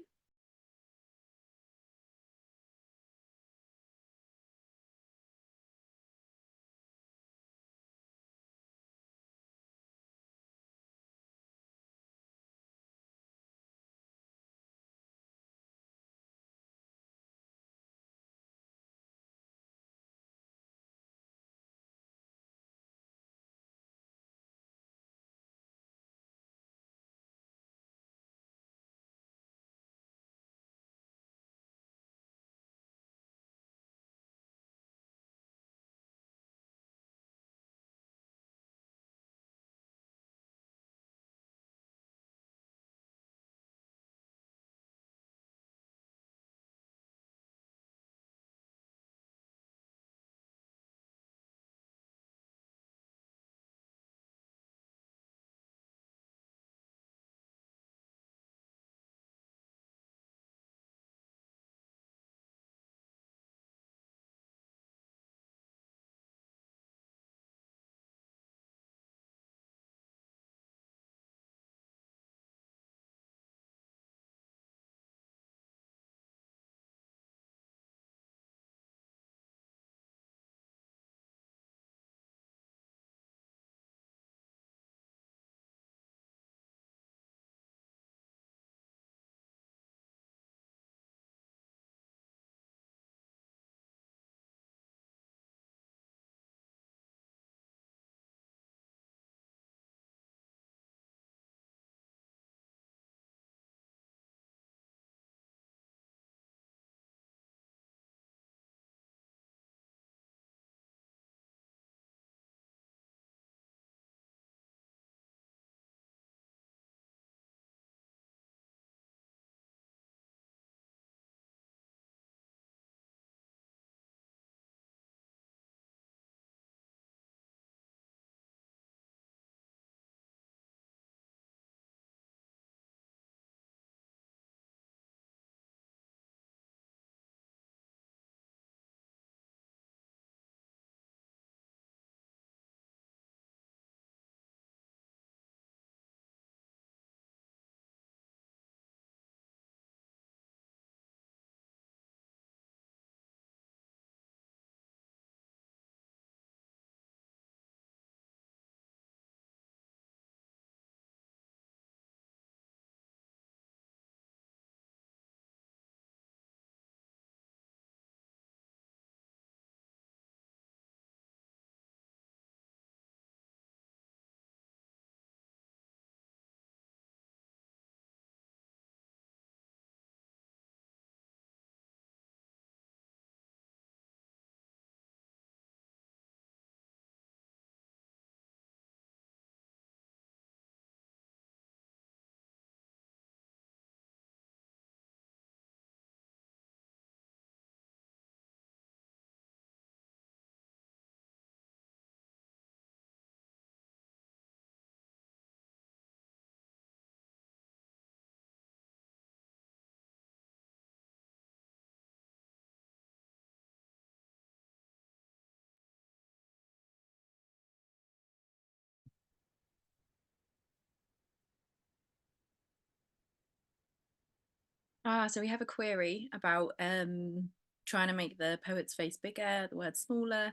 So we have a query about trying to make the poet's face bigger, the word smaller.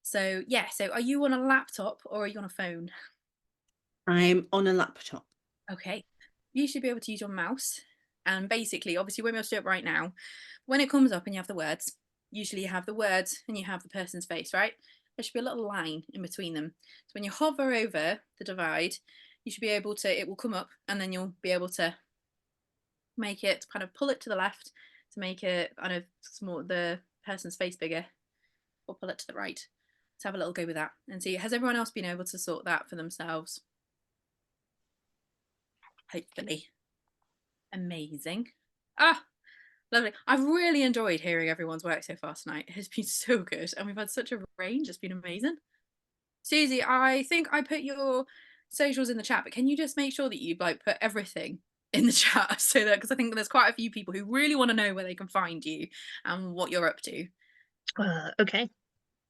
So yeah, so are you on a laptop or are you on a phone? I'm on a laptop. Okay, you should be able to use your mouse. And basically, obviously, when we'll do it right now, when it comes up and you have the words, usually you have the words and you have the person's face, right? There should be a little line in between them. So when you hover over the divide, you should be able to, it will come up and then you'll be able to make it, kind of pull it to the left to make it kind of small, the person's face bigger, or pull it to the right. Let's have a little go with that and see, has everyone else been able to sort that for themselves? Hopefully. Amazing. Ah, lovely. I've really enjoyed hearing everyone's work so far tonight. It has been so good and we've had such a range. It's been amazing. Susie, I think I put your socials in the chat, but can you just make sure that you like put everything in the chat so that, because I think there's quite a few people who really want to know where they can find you and what you're up to. Okay.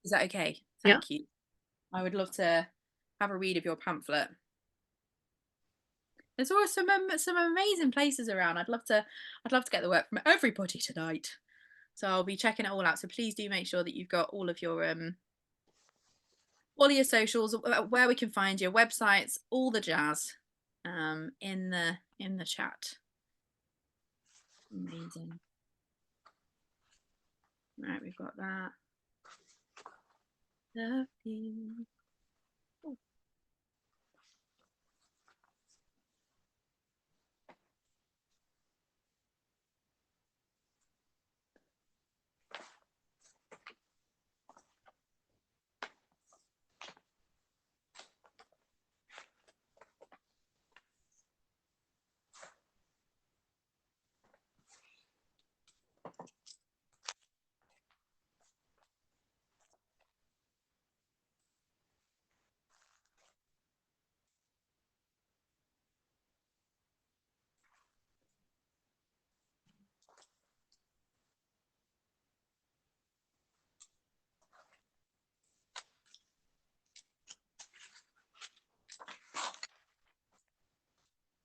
Is that okay? Yeah. Thank you. I would love to have a read of your pamphlet. There's always some amazing places around. I'd love to get the work from everybody tonight. So I'll be checking it all out. So please do make sure that you've got all of your socials, where we can find your websites, all the jazz, in the chat. Amazing. Right, we've got that. Lovely. Oh.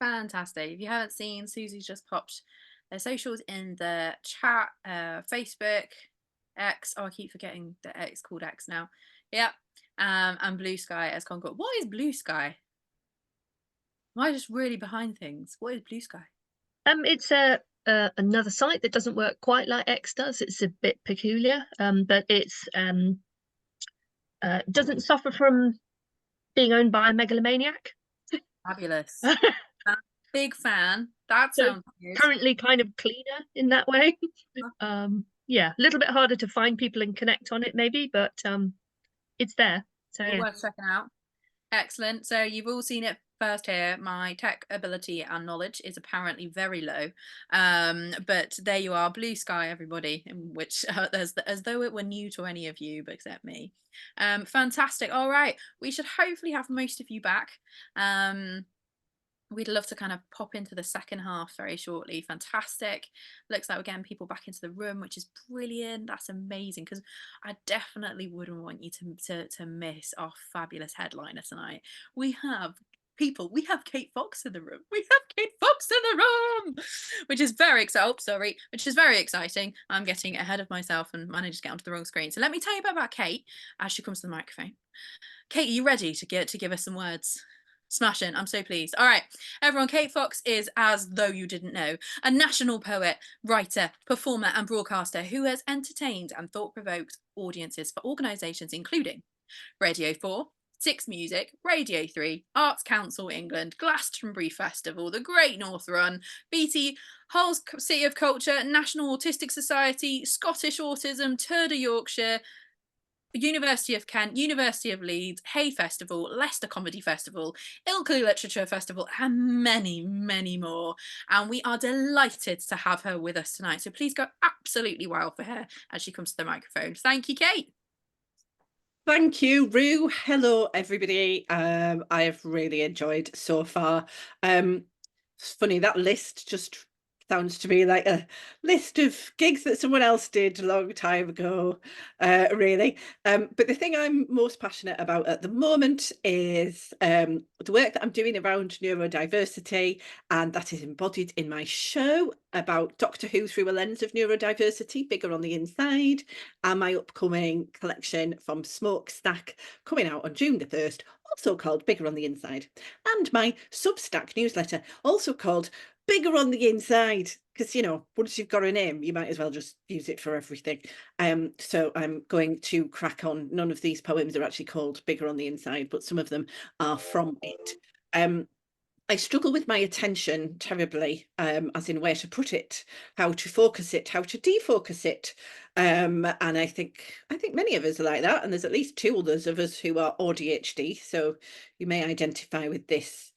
Fantastic. If you haven't seen, Susie's just popped their socials in the chat. Facebook, X. Oh, I keep forgetting that X called X now. Yep. And Blue Sky as Concord. What is Blue Sky? Am I just really behind things? What is Blue Sky? It's another site that doesn't work quite like X does. It's a bit peculiar, but it's doesn't suffer from being owned by a megalomaniac. Fabulous. Big fan. That So sounds good. currently kind of cleaner in that way. Yeah, a little bit harder to find people and connect on it maybe, but it's there. So Well, yeah. worth checking out. Excellent. So you've all seen it first here. My tech ability and knowledge is apparently very low, but there you are, Blue Sky, everybody, in which as though it were new to any of you but except me. Fantastic. All right, we should hopefully have most of you back. We'd love to kind of pop into the second half very shortly. Fantastic. Looks like we're getting people back into the room, which is brilliant. That's amazing, because I definitely wouldn't want you to miss our fabulous headliner tonight. We have people. We have Kate Fox in the room. We have Kate Fox in the room, which is very exciting. Oh, sorry, which is very exciting. I'm getting ahead of myself and managed to get onto the wrong screen. So let me tell you about Kate as she comes to the microphone. Kate, are you ready to give us some words? Smashing. I'm so pleased. All right, everyone, Kate Fox is, as though you didn't know, a national poet, writer, performer and broadcaster who has entertained and thought-provoked audiences for organisations including Radio 4, Six Music, Radio 3, Arts Council England, Glastonbury Festival, the Great North Run, BT, Hull City of Culture, National Autistic Society, Scottish Autism, Tour de Yorkshire, University of Kent, University of Leeds, Hay Festival, Leicester Comedy Festival, Ilkley Literature Festival, and many, many more. And we are delighted to have her with us tonight. So please go absolutely wild for her as she comes to the microphone. Thank you, Kate. Thank you, Rue. Hello, everybody. I have really enjoyed so far. It's funny, that list just Sounds to me like a list of gigs that someone else did a long time ago, really. But the thing I'm most passionate about at the moment is the work that I'm doing around neurodiversity, and that is embodied in my show about Doctor Who through a lens of neurodiversity, Bigger on the Inside, and my upcoming collection from Smokestack coming out on June the 1st, also called Bigger on the Inside, and my Substack newsletter, also called Bigger on the Inside, because, you know, once you've got a name, you might as well just use it for everything. So I'm going to crack on. None of these poems are actually called Bigger on the Inside, but some of them are from it. I struggle with my attention terribly, as in where to put it, how to focus it, how to defocus it. And I think many of us are like that, and there's at least 2 others of us who are ADHD, so you may identify with this.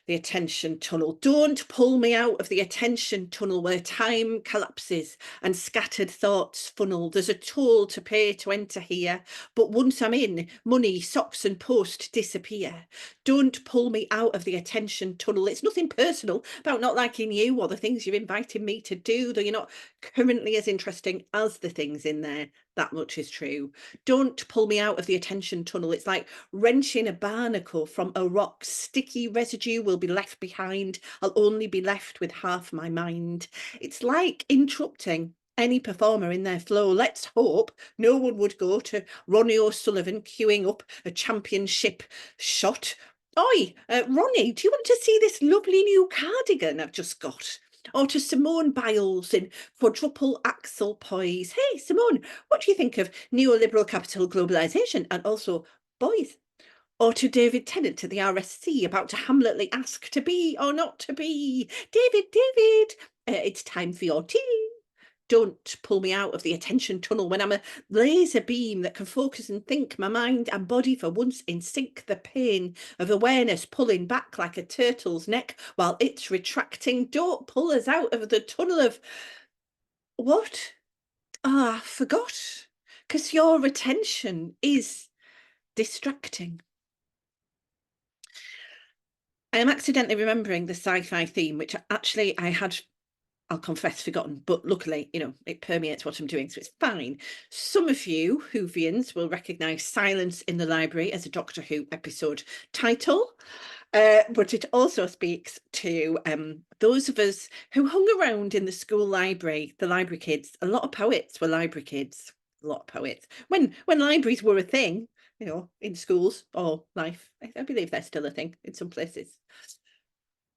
The attention tunnel. Don't pull me out of the attention tunnel where time collapses and scattered thoughts funnel. There's a toll to pay to enter here, but once I'm in, money, socks and post disappear. Don't pull me out of the attention tunnel. It's nothing personal about not liking you or the things you're inviting me to do, though you're not currently as interesting as the things in there. That much is true. Don't pull me out of the attention tunnel. It's like wrenching a barnacle from a rock. Sticky residue will be left behind. I'll only be left with half my mind. It's like interrupting any performer in their flow. Let's hope no one would go to Ronnie O'Sullivan queuing up a championship shot. Oi, Ronnie, do you want to see this lovely new cardigan I've just got? Or to Simone Biles in quadruple axle poise. Hey, Simone, what do you think of neoliberal capital globalisation and also boys? Or to David Tennant at the RSC, about to Hamletly ask to be or not to be. David, it's time for your tea. Don't pull me out of the attention tunnel when I'm a laser beam that can focus and think, my mind and body for once in sync. The pain of awareness pulling back like a turtle's neck while it's retracting. Don't pull us out of the tunnel of... What? I forgot. Because your attention is distracting. I am accidentally remembering the sci-fi theme, which actually I had, I'll confess, forgotten, but luckily, you know, it permeates what I'm doing, so it's fine. Some of you Whovians will recognise Silence in the Library as a Doctor Who episode title, but it also speaks to those of us who hung around in the school library, the library kids. A lot of poets were library kids, a lot of poets. When libraries were a thing, you know, in schools or life, I believe they're still a thing in some places.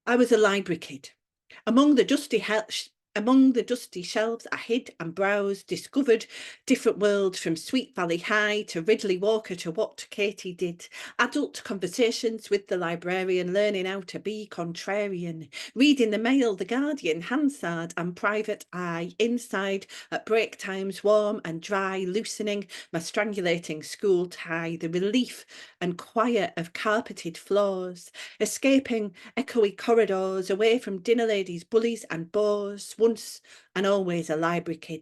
I was a library kid. Among the dusty shelves I hid and browsed, discovered different worlds from Sweet Valley High to Ridley Walker to What Katie Did. Adult conversations with the librarian, learning how to be contrarian. Reading the Mail, The Guardian, Hansard and Private Eye. Inside at break times, warm and dry, loosening my strangulating school tie. The relief and quiet of carpeted floors. Escaping echoey corridors, away from dinner ladies, bullies and bores. Once and always a library kid,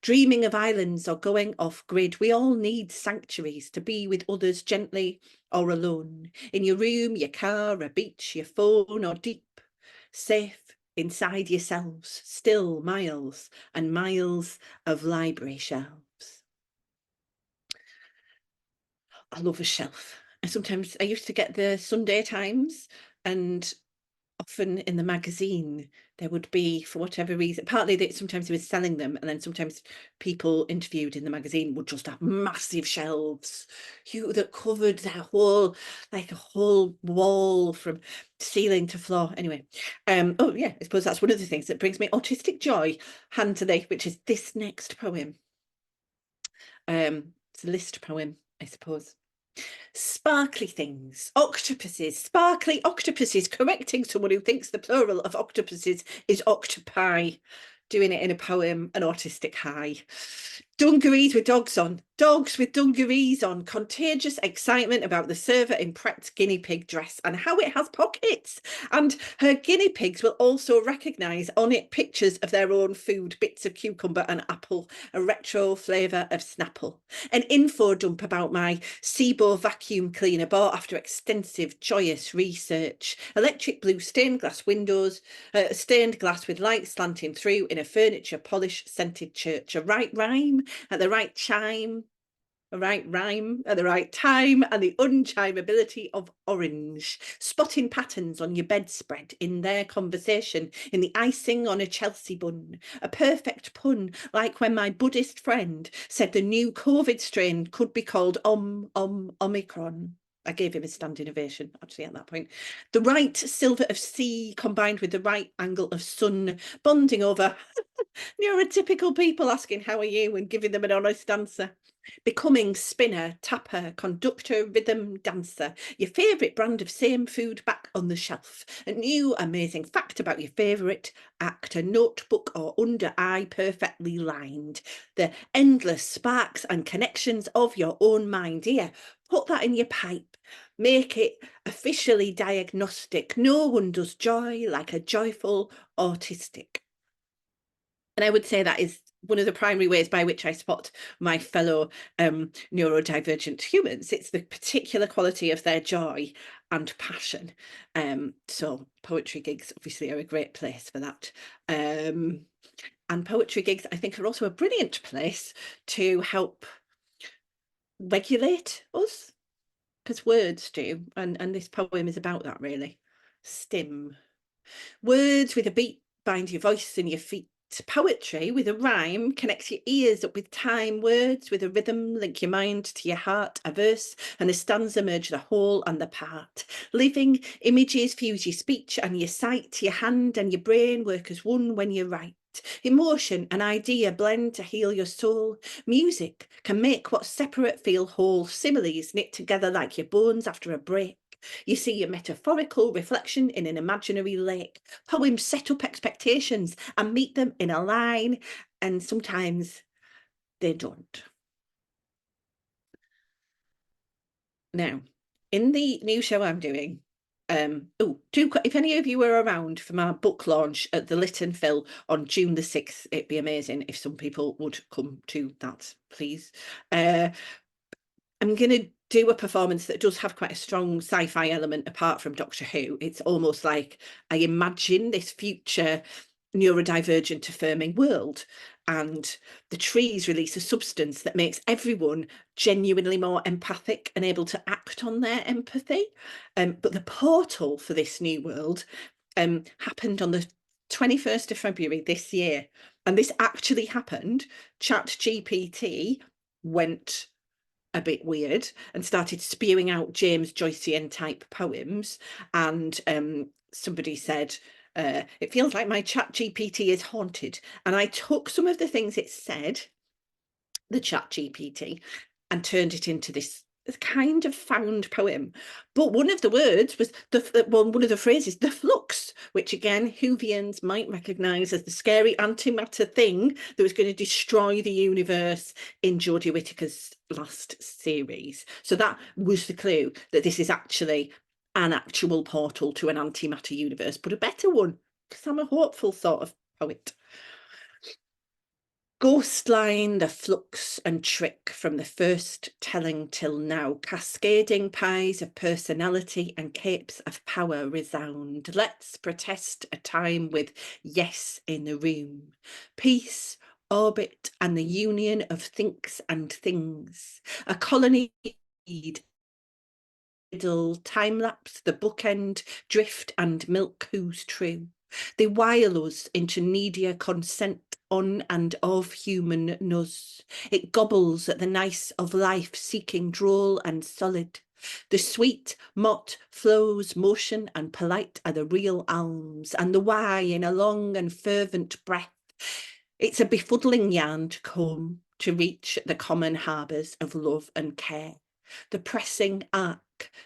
dreaming of islands or going off grid. We all need sanctuaries to be with others, gently or alone. In your room, your car, a beach, your phone, or deep, safe inside yourselves. Still miles and miles of library shelves. I love a shelf. And sometimes I used to get the Sunday Times, and often in the magazine there would be, for whatever reason, partly that sometimes he was selling them, and then sometimes people interviewed in the magazine would just have massive shelves that covered their whole, like a whole wall from ceiling to floor. Anyway, oh yeah, I suppose that's one of the things that brings me autistic joy handily, which is this next poem. It's a list poem, I suppose. Sparkly things, octopuses, sparkly octopuses, correcting someone who thinks the plural of octopuses is octopi, doing it in a poem, an autistic high. Dungarees with dogs on. Dogs with dungarees on. Contagious excitement about the server in prepped guinea pig dress and how it has pockets. And her guinea pigs will also recognise on it pictures of their own food, bits of cucumber and apple, a retro flavour of Snapple. An info dump about my Sebo vacuum cleaner bought after extensive, joyous research. Electric blue stained glass windows, stained glass with light slanting through in a furniture polish scented church. A right rhyme at the right chime, a right rhyme at the right time, and the unchimability of orange. Spotting patterns on your bedspread in their conversation, in the icing on a Chelsea bun. A perfect pun, like when my Buddhist friend said the new COVID strain could be called Omicron. I gave him a standing ovation, actually, at that point. The right silver of sea combined with the right angle of sun, bonding over neurotypical people asking, how are you, and giving them an honest answer. Becoming spinner, tapper, conductor, rhythm, dancer. Your favourite brand of same food back on the shelf. A new amazing fact about your favourite act. A notebook or under eye perfectly lined. The endless sparks and connections of your own mind. Here, put that in your pipe. Make it officially diagnostic. No one does joy like a joyful autistic. And I would say that is one of the primary ways by which I spot my fellow neurodivergent humans. It's the particular quality of their joy and passion. So poetry gigs obviously are a great place for that. And poetry gigs, I think, are also a brilliant place to help regulate us, because words do. And this poem is about that, really. Stim. Words with a beat bind your voice and your feet. Poetry with a rhyme connects your ears up with time. Words with a rhythm link your mind to your heart. A verse and a stanza merge the whole and the part. Living images fuse your speech and your sight. Your hand and your brain work as one when you write. Emotion and idea blend to heal your soul. Music can make what's separate feel whole. Similes knit together like your bones after a break. You see your metaphorical reflection in an imaginary lake. Poems set up expectations and meet them in a line, and sometimes they don't. Now, in the new show I'm doing, if any of you were around for my book launch at the Lytton Phil on June the 6th, it'd be amazing if some people would come to that, please. I'm going to do a performance that does have quite a strong sci-fi element apart from Doctor Who. It's almost like I imagine this future neurodivergent affirming world, and the trees release a substance that makes everyone genuinely more empathic and able to act on their empathy. But the portal for this new world happened on the 21st of February this year, and this actually happened. ChatGPT went a bit weird and started spewing out James Joycean type poems, and somebody said, it feels like my ChatGPT is haunted. And I took some of the things it said, the ChatGPT, and turned it into this kind of found poem. But one of the words was one of the phrases, the flux, which again Whovians might recognise as the scary antimatter thing that was going to destroy the universe in Jodie Whittaker's last series. So that was the clue that this is actually an actual portal to an antimatter universe, but a better one, because I'm a hopeful sort of poet. Ghostline, the flux and trick from the first telling till now, cascading pies of personality and capes of power resound. Let's protest a time with yes in the room. Peace, orbit, and the union of thinks and things. A colony time lapse, the bookend, drift and milk who's true. They wile us into needier consent on and of human nus. It gobbles at the nice of life, seeking droll and solid. The sweet mott flows, motion and polite are the real alms, and the why in a long and fervent breath. It's a befuddling yarn to comb, to reach the common harbours of love and care. The pressing arc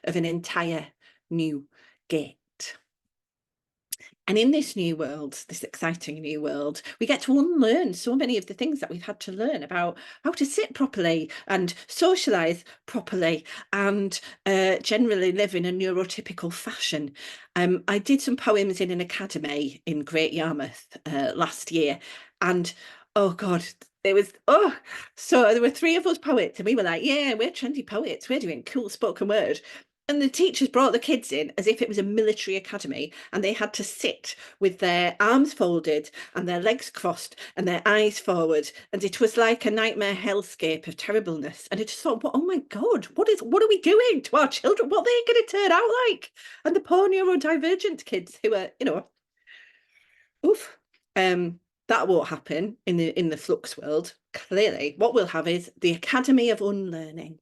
of an entire new gate. And in this new world, this exciting new world, we get to unlearn so many of the things that we've had to learn about how to sit properly and socialise properly and generally live in a neurotypical fashion. I did some poems in an academy in Great Yarmouth last year, and oh God, it was, so there were 3 of us poets and we were like, yeah, we're trendy poets, we're doing cool spoken word. And the teachers brought the kids in as if it was a military academy, and they had to sit with their arms folded and their legs crossed and their eyes forward. And it was like a nightmare hellscape of terribleness. And I just thought, oh my God, what are we doing to our children? What are they going to turn out like? And the poor neurodivergent kids who are, oof. That won't happen in the flux world. Clearly, what we'll have is the Academy of Unlearning.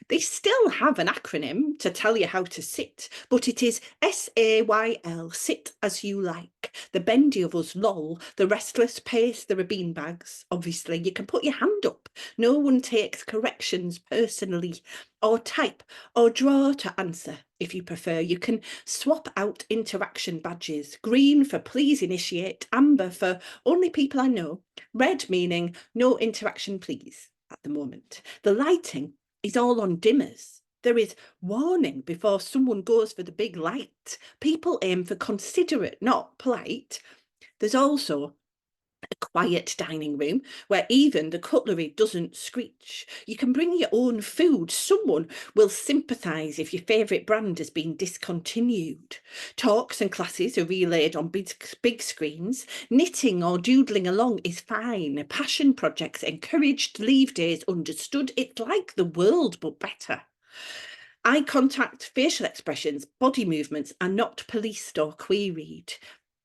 They still have an acronym to tell you how to sit, but it is SAYL, sit as you like. The bendy of us, lol. The restless pace, there are beanbags. Obviously, you can put your hand up. No one takes corrections personally. Or type, or draw to answer, if you prefer. You can swap out interaction badges. Green for please initiate, amber for only people I know, red meaning no interaction please at the moment. The lighting is all on dimmers. There is warning before someone goes for the big light. People aim for considerate, not polite. There's also a quiet dining room where even the cutlery doesn't screech. You can bring your own food. Someone will sympathise if your favourite brand has been discontinued. Talks and classes are relayed on big screens. Knitting or doodling along is fine. Passion projects encouraged, leave days understood. It's like the world, but better. Eye contact, facial expressions, body movements are not policed or queried.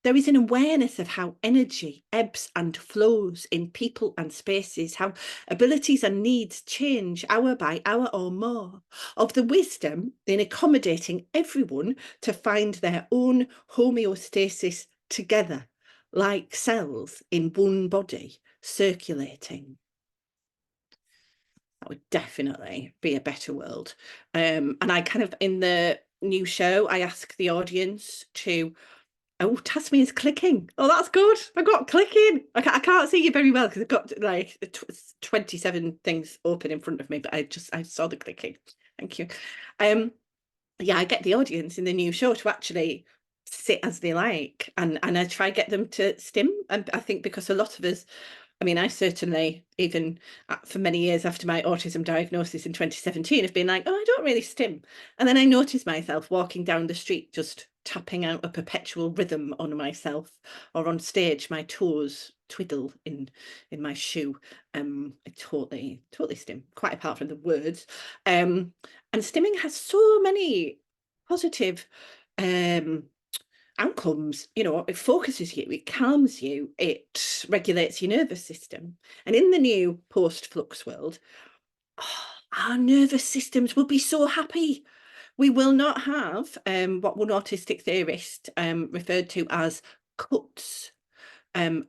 There is an awareness of how energy ebbs and flows in people and spaces, how abilities and needs change hour by hour or more, of the wisdom in accommodating everyone to find their own homeostasis together, like cells in one body circulating. That would definitely be a better world. And I kind of, in the new show, I ask the audience to, oh, Tasmia's clicking. Oh, that's good. I got clicking. I can't see you very well because I've got like 27 things open in front of me, but I saw the clicking. Thank you. Yeah, I get the audience in the new show to actually sit as they like, and I try get them to stim. And I think because a lot of us, I mean, I certainly, even for many years after my autism diagnosis in 2017, have been like, oh, I don't really stim. And then I noticed myself walking down the street, just tapping out a perpetual rhythm on myself, or on stage, my toes twiddle in my shoe. I totally stim, quite apart from the words. And stimming has so many positive outcomes. It focuses you, it calms you, it regulates your nervous system. And in the new post-flux world, our nervous systems will be so happy. We will not have what one autistic theorist referred to as cuts,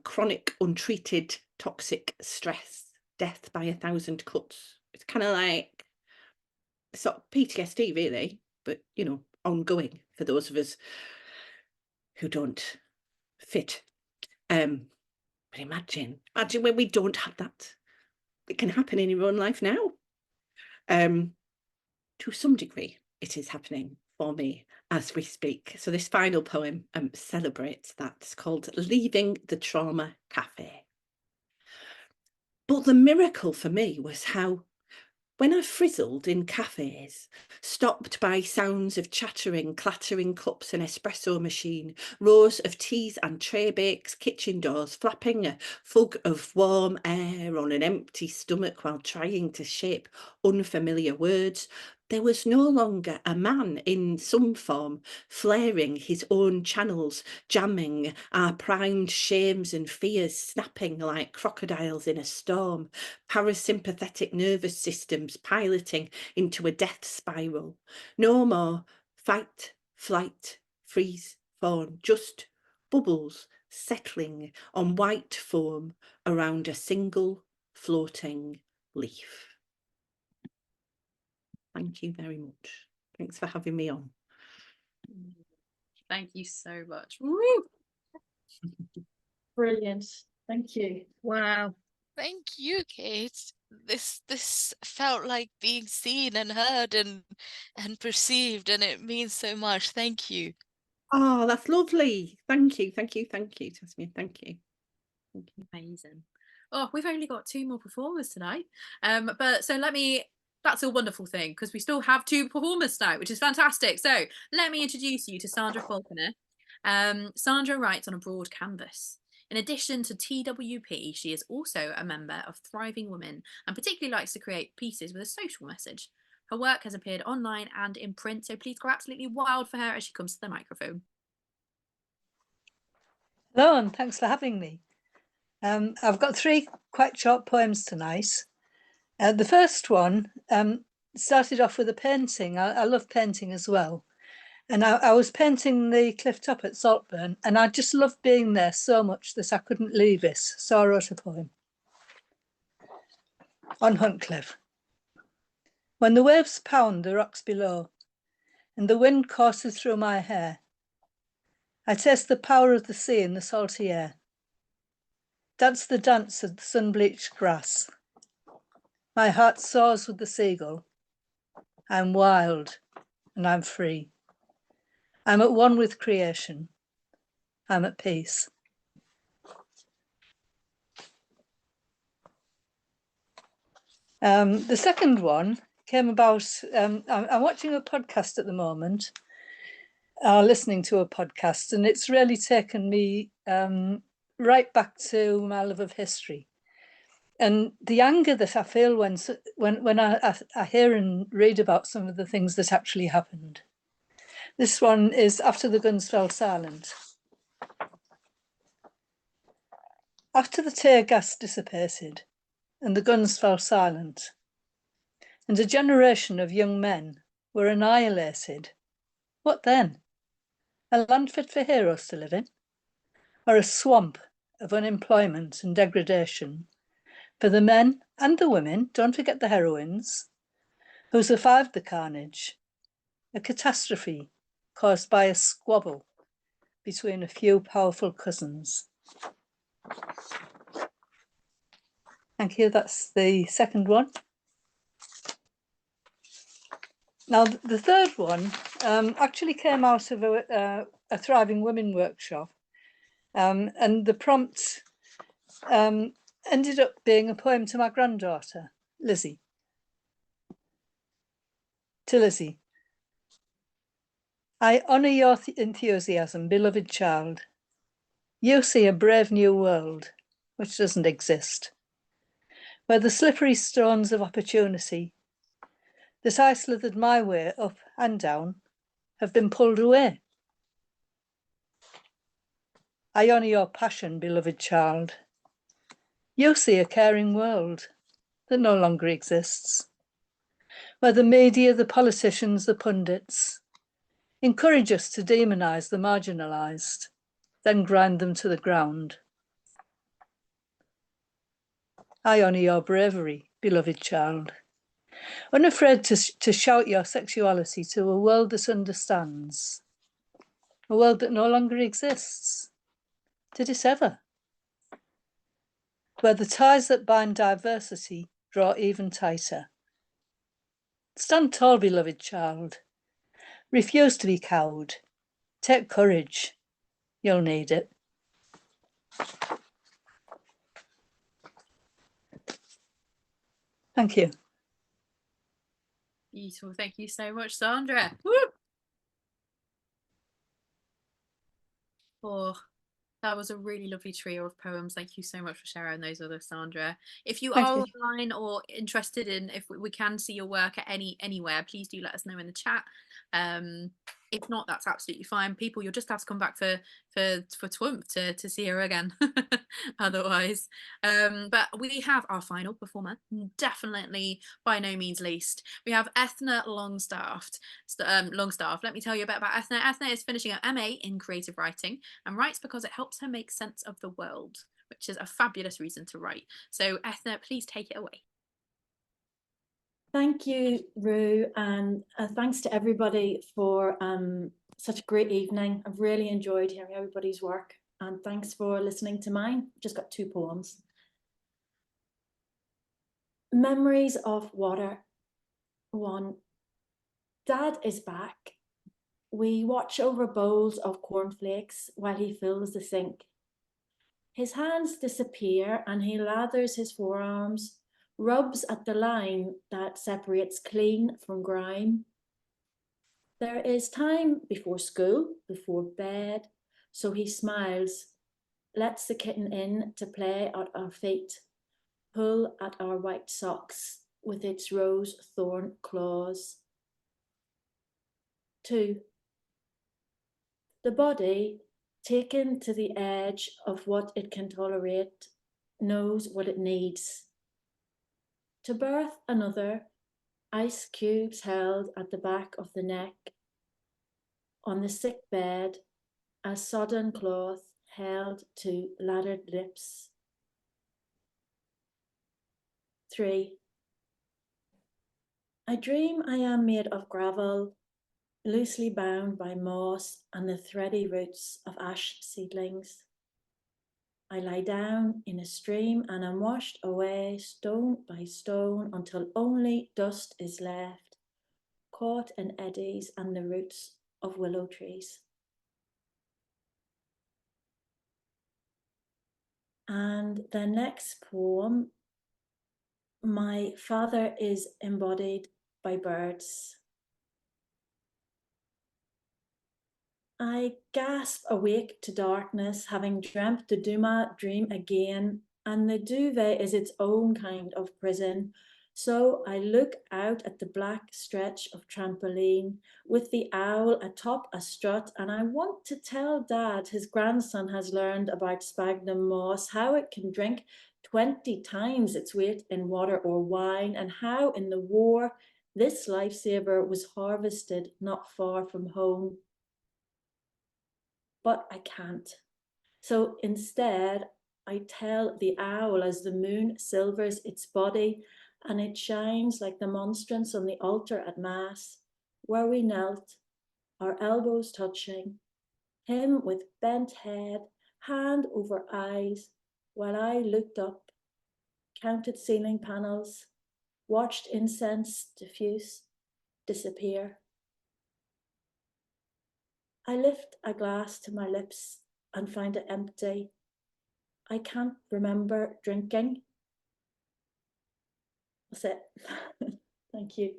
chronic untreated toxic stress, death by 1,000 cuts. It's kind of like sort of PTSD really, but ongoing for those of us who don't fit. But imagine when we don't have that. It can happen in your own life now. To some degree, it is happening for me as we speak. So this final poem celebrates that. It's called Leaving the Trauma Cafe. But the miracle for me was how, when I frizzled in cafes, stopped by sounds of chattering, clattering cups and espresso machine, rows of teas and tray bakes, kitchen doors flapping a fug of warm air on an empty stomach while trying to shape unfamiliar words, there was no longer a man in some form flaring his own channels, jamming our primed shames and fears, snapping like crocodiles in a storm, parasympathetic nervous systems piloting into a death spiral. No more fight, flight, freeze, fawn, just bubbles settling on white foam around a single floating leaf. Thank you very much. Thanks for having me on. Thank you so much. Woo! Brilliant. Thank you. Wow. Thank you, Kate. This felt like being seen and heard and perceived, and it means so much. Thank you. Oh, that's lovely. Thank you, Tasmia. Thank you. Amazing. Oh, we've only got 2 more performers tonight. But so that's a wonderful thing because we still have 2 performers tonight, which is fantastic. So let me introduce you to Sandra Falconer. Sandra writes on a broad canvas. In addition to TWP, she is also a member of Thriving Women and particularly likes to create pieces with a social message. Her work has appeared online and in print, so please go absolutely wild for her as she comes to the microphone. Hello, and thanks for having me. I've got 3 quite short poems tonight. The first one started off with a painting. I love painting as well. And I was painting the cliff top at Saltburn, and I just loved being there so much that I couldn't leave it. So I wrote a poem on Huntcliffe. When the waves pound the rocks below, and the wind courses through my hair, I taste the power of the sea in the salty air. That's the dance of the sun-bleached grass. My heart soars with the seagull. I'm wild and I'm free. I'm at one with creation. I'm at peace. The second one came about, I'm watching a podcast at the moment, listening to a podcast, and it's really taken me right back to my love of history. And the anger that I feel when I hear and read about some of the things that actually happened. This one is After the Guns Fell Silent. After the tear gas dissipated and the guns fell silent, and a generation of young men were annihilated, what then? A land fit for heroes to live in? Or a swamp of unemployment and degradation for the men and the women, don't forget the heroines, who survived the carnage, a catastrophe caused by a squabble between a few powerful cousins. Thank you, that's the second one. Now, the third one actually came out of a Thriving Women workshop, and the prompt ended up being a poem to my granddaughter, Lizzie. To Lizzie. I honour your enthusiasm, beloved child. You see a brave new world, which doesn't exist, where the slippery stones of opportunity that I slithered my way up and down have been pulled away. I honour your passion, beloved child. You see a caring world that no longer exists, where the media, the politicians, the pundits encourage us to demonise the marginalised, then grind them to the ground. I honour your bravery, beloved child, unafraid to shout your sexuality to a world that understands, a world that no longer exists. Did it ever? Where the ties that bind diversity draw even tighter. Stand tall, beloved child. Refuse to be cowed. Take courage. You'll need it. Thank you. Beautiful. Thank you so much, Sandra. Woo! Oh, that was a really lovely trio of poems. Thank you so much for sharing those with us, Sandra. If you are online or interested in if we can see your work at anywhere, please do let us know in the chat. If not, that's absolutely fine. People, you'll just have to come back for TWOOMPH to see her again. Otherwise, but we have our final performer, definitely by no means least. We have Ethna Longstaff. Let me tell you a bit about Ethna. Ethna is finishing her MA in creative writing and writes because it helps her make sense of the world, which is a fabulous reason to write. So Ethna, please take it away. Thank you, Rue, and thanks to everybody for such a great evening. I've really enjoyed hearing everybody's work, and thanks for listening to mine. Just got 2 poems. Memories of water. 1. Dad is back. We watch over bowls of cornflakes while he fills the sink. His hands disappear and he lathers his forearms, rubs at the line that separates clean from grime. There is time before school, before bed, so he smiles, lets the kitten in to play at our feet, pull at our white socks with its rose thorn claws. 2. The body, taken to the edge of what it can tolerate, knows what it needs. To birth another, ice cubes held at the back of the neck. On the sick bed, a sodden cloth held to laddered lips. 3. I dream I am made of gravel, loosely bound by moss and the thready roots of ash seedlings. I lie down in a stream and am washed away stone by stone until only dust is left, caught in eddies and the roots of willow trees. And the next poem, my father is embodied by birds. I gasp awake to darkness, having dreamt the TWOOMPH dream again, and the duvet is its own kind of prison. So I look out at the black stretch of trampoline with the owl atop a strut, and I want to tell Dad his grandson has learned about sphagnum moss, how it can drink 20 times its weight in water or wine, and how in the war this lifesaver was harvested not far from home. But I can't. So instead, I tell the owl as the moon silvers its body and it shines like the monstrance on the altar at Mass, where we knelt, our elbows touching, him with bent head, hand over eyes, while I looked up, counted ceiling panels, watched incense diffuse, disappear. I lift a glass to my lips and find it empty. I can't remember drinking. That's it. Thank you.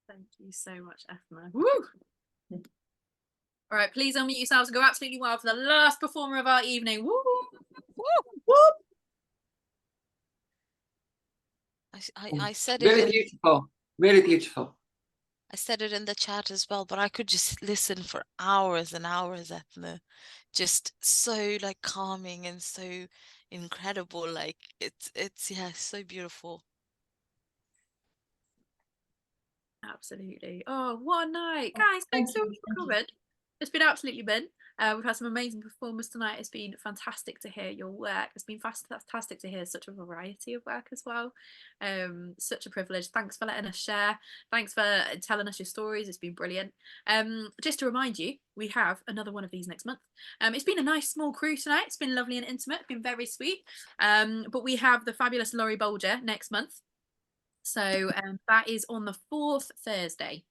Thank you so much, Ethna. Woo! All right, please unmute yourselves and go absolutely wild for the last performer of our evening. Woo! Woo! Woo! I said it Really in, beautiful. Really beautiful. I said it in the chat as well, but I could just listen for hours and hours, Ethna. Just so like calming and so incredible. Like it's yeah, so beautiful. Absolutely. Oh, what a night. Guys, thanks so much for coming. It's been absolutely been. We've had some amazing performers tonight. It's been fantastic to hear your work. It's been fantastic to hear such a variety of work as well. Such a privilege. Thanks for letting us share. Thanks for telling us your stories. It's been brilliant. Just to remind you, we have another one of these next month. It's been a nice small crew tonight. It's been lovely and intimate. It's been very sweet. But we have the fabulous Laurie Bolger next month. So that is on the 4th Thursday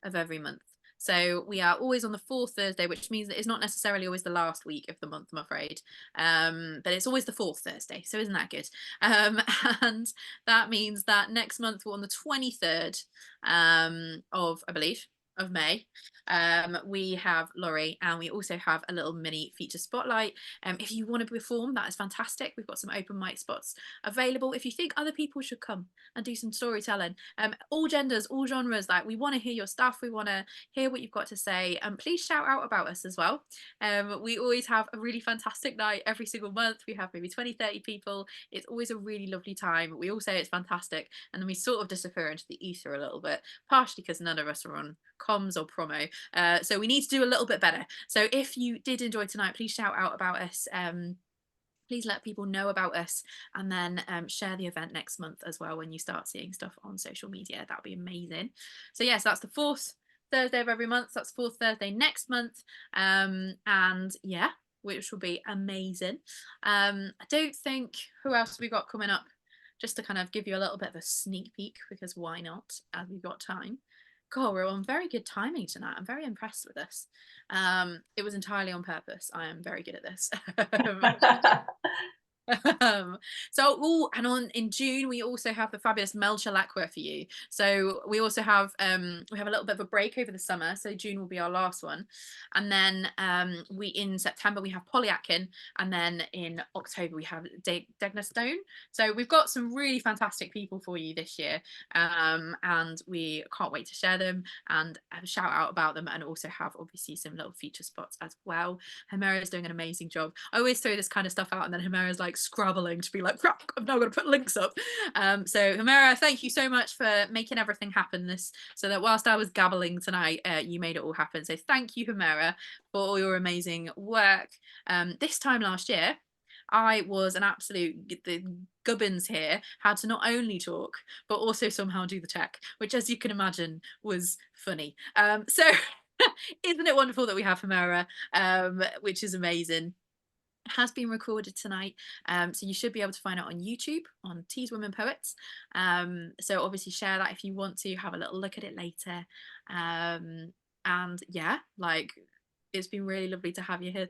of every month. So we are always on the 4th Thursday, which means that it's not necessarily always the last week of the month, I'm afraid. But it's always the 4th Thursday. So isn't that good? And that means that next month we're on the 23rd of, I believe, of May. We have Laurie and we also have a little mini feature spotlight. If you want to perform, that is fantastic. We've got some open mic spots available. If you think other people should come and do some storytelling, all genders, all genres, like we want to hear your stuff, we want to hear what you've got to say, and please shout out about us as well. We always have a really fantastic night every single month. We have maybe 20-30 people. It's always a really lovely time. We all say it's fantastic and then we sort of disappear into the ether a little bit, partially because none of us are on comms or promo, so we need to do a little bit better. So if you did enjoy tonight, please shout out about us. Please let people know about us, and then share the event next month as well when you start seeing stuff on social media. That would be amazing. So yes, that's the 4th Thursday of every month. That's 4th Thursday next month. And yeah, which will be amazing. I don't think, who else have we got coming up? Just to kind of give you a little bit of a sneak peek, because why not, as we've got time. God, we're on very good timing tonight. I'm very impressed with this. It was entirely on purpose. I am very good at this. So in June we also have the fabulous Melcher Lacquer for you. So we also have we have a little bit of a break over the summer, so June will be our last one, and then in September we have Polyatkin, and then in October we have Degner Stone. So we've got some really fantastic people for you this year, and we can't wait to share them and shout out about them, and also have obviously some little feature spots as well. Humera is doing an amazing job. I always throw this kind of stuff out and then Humera is like scrabbling to be like, crap, I'm now going to put links up. So Humera, thank you so much for making everything happen so that whilst I was gabbling tonight, you made it all happen. So thank you, Humera, for all your amazing work. This time last year, I was an absolute gubbins here, had to not only talk but also somehow do the tech, which, as you can imagine, was funny. So isn't it wonderful that we have Humera, which is amazing. It has been recorded tonight, so you should be able to find it on YouTube on TWOOMPH. So obviously share that if you want to have a little look at it later. And yeah, like, it's been really lovely to have you here.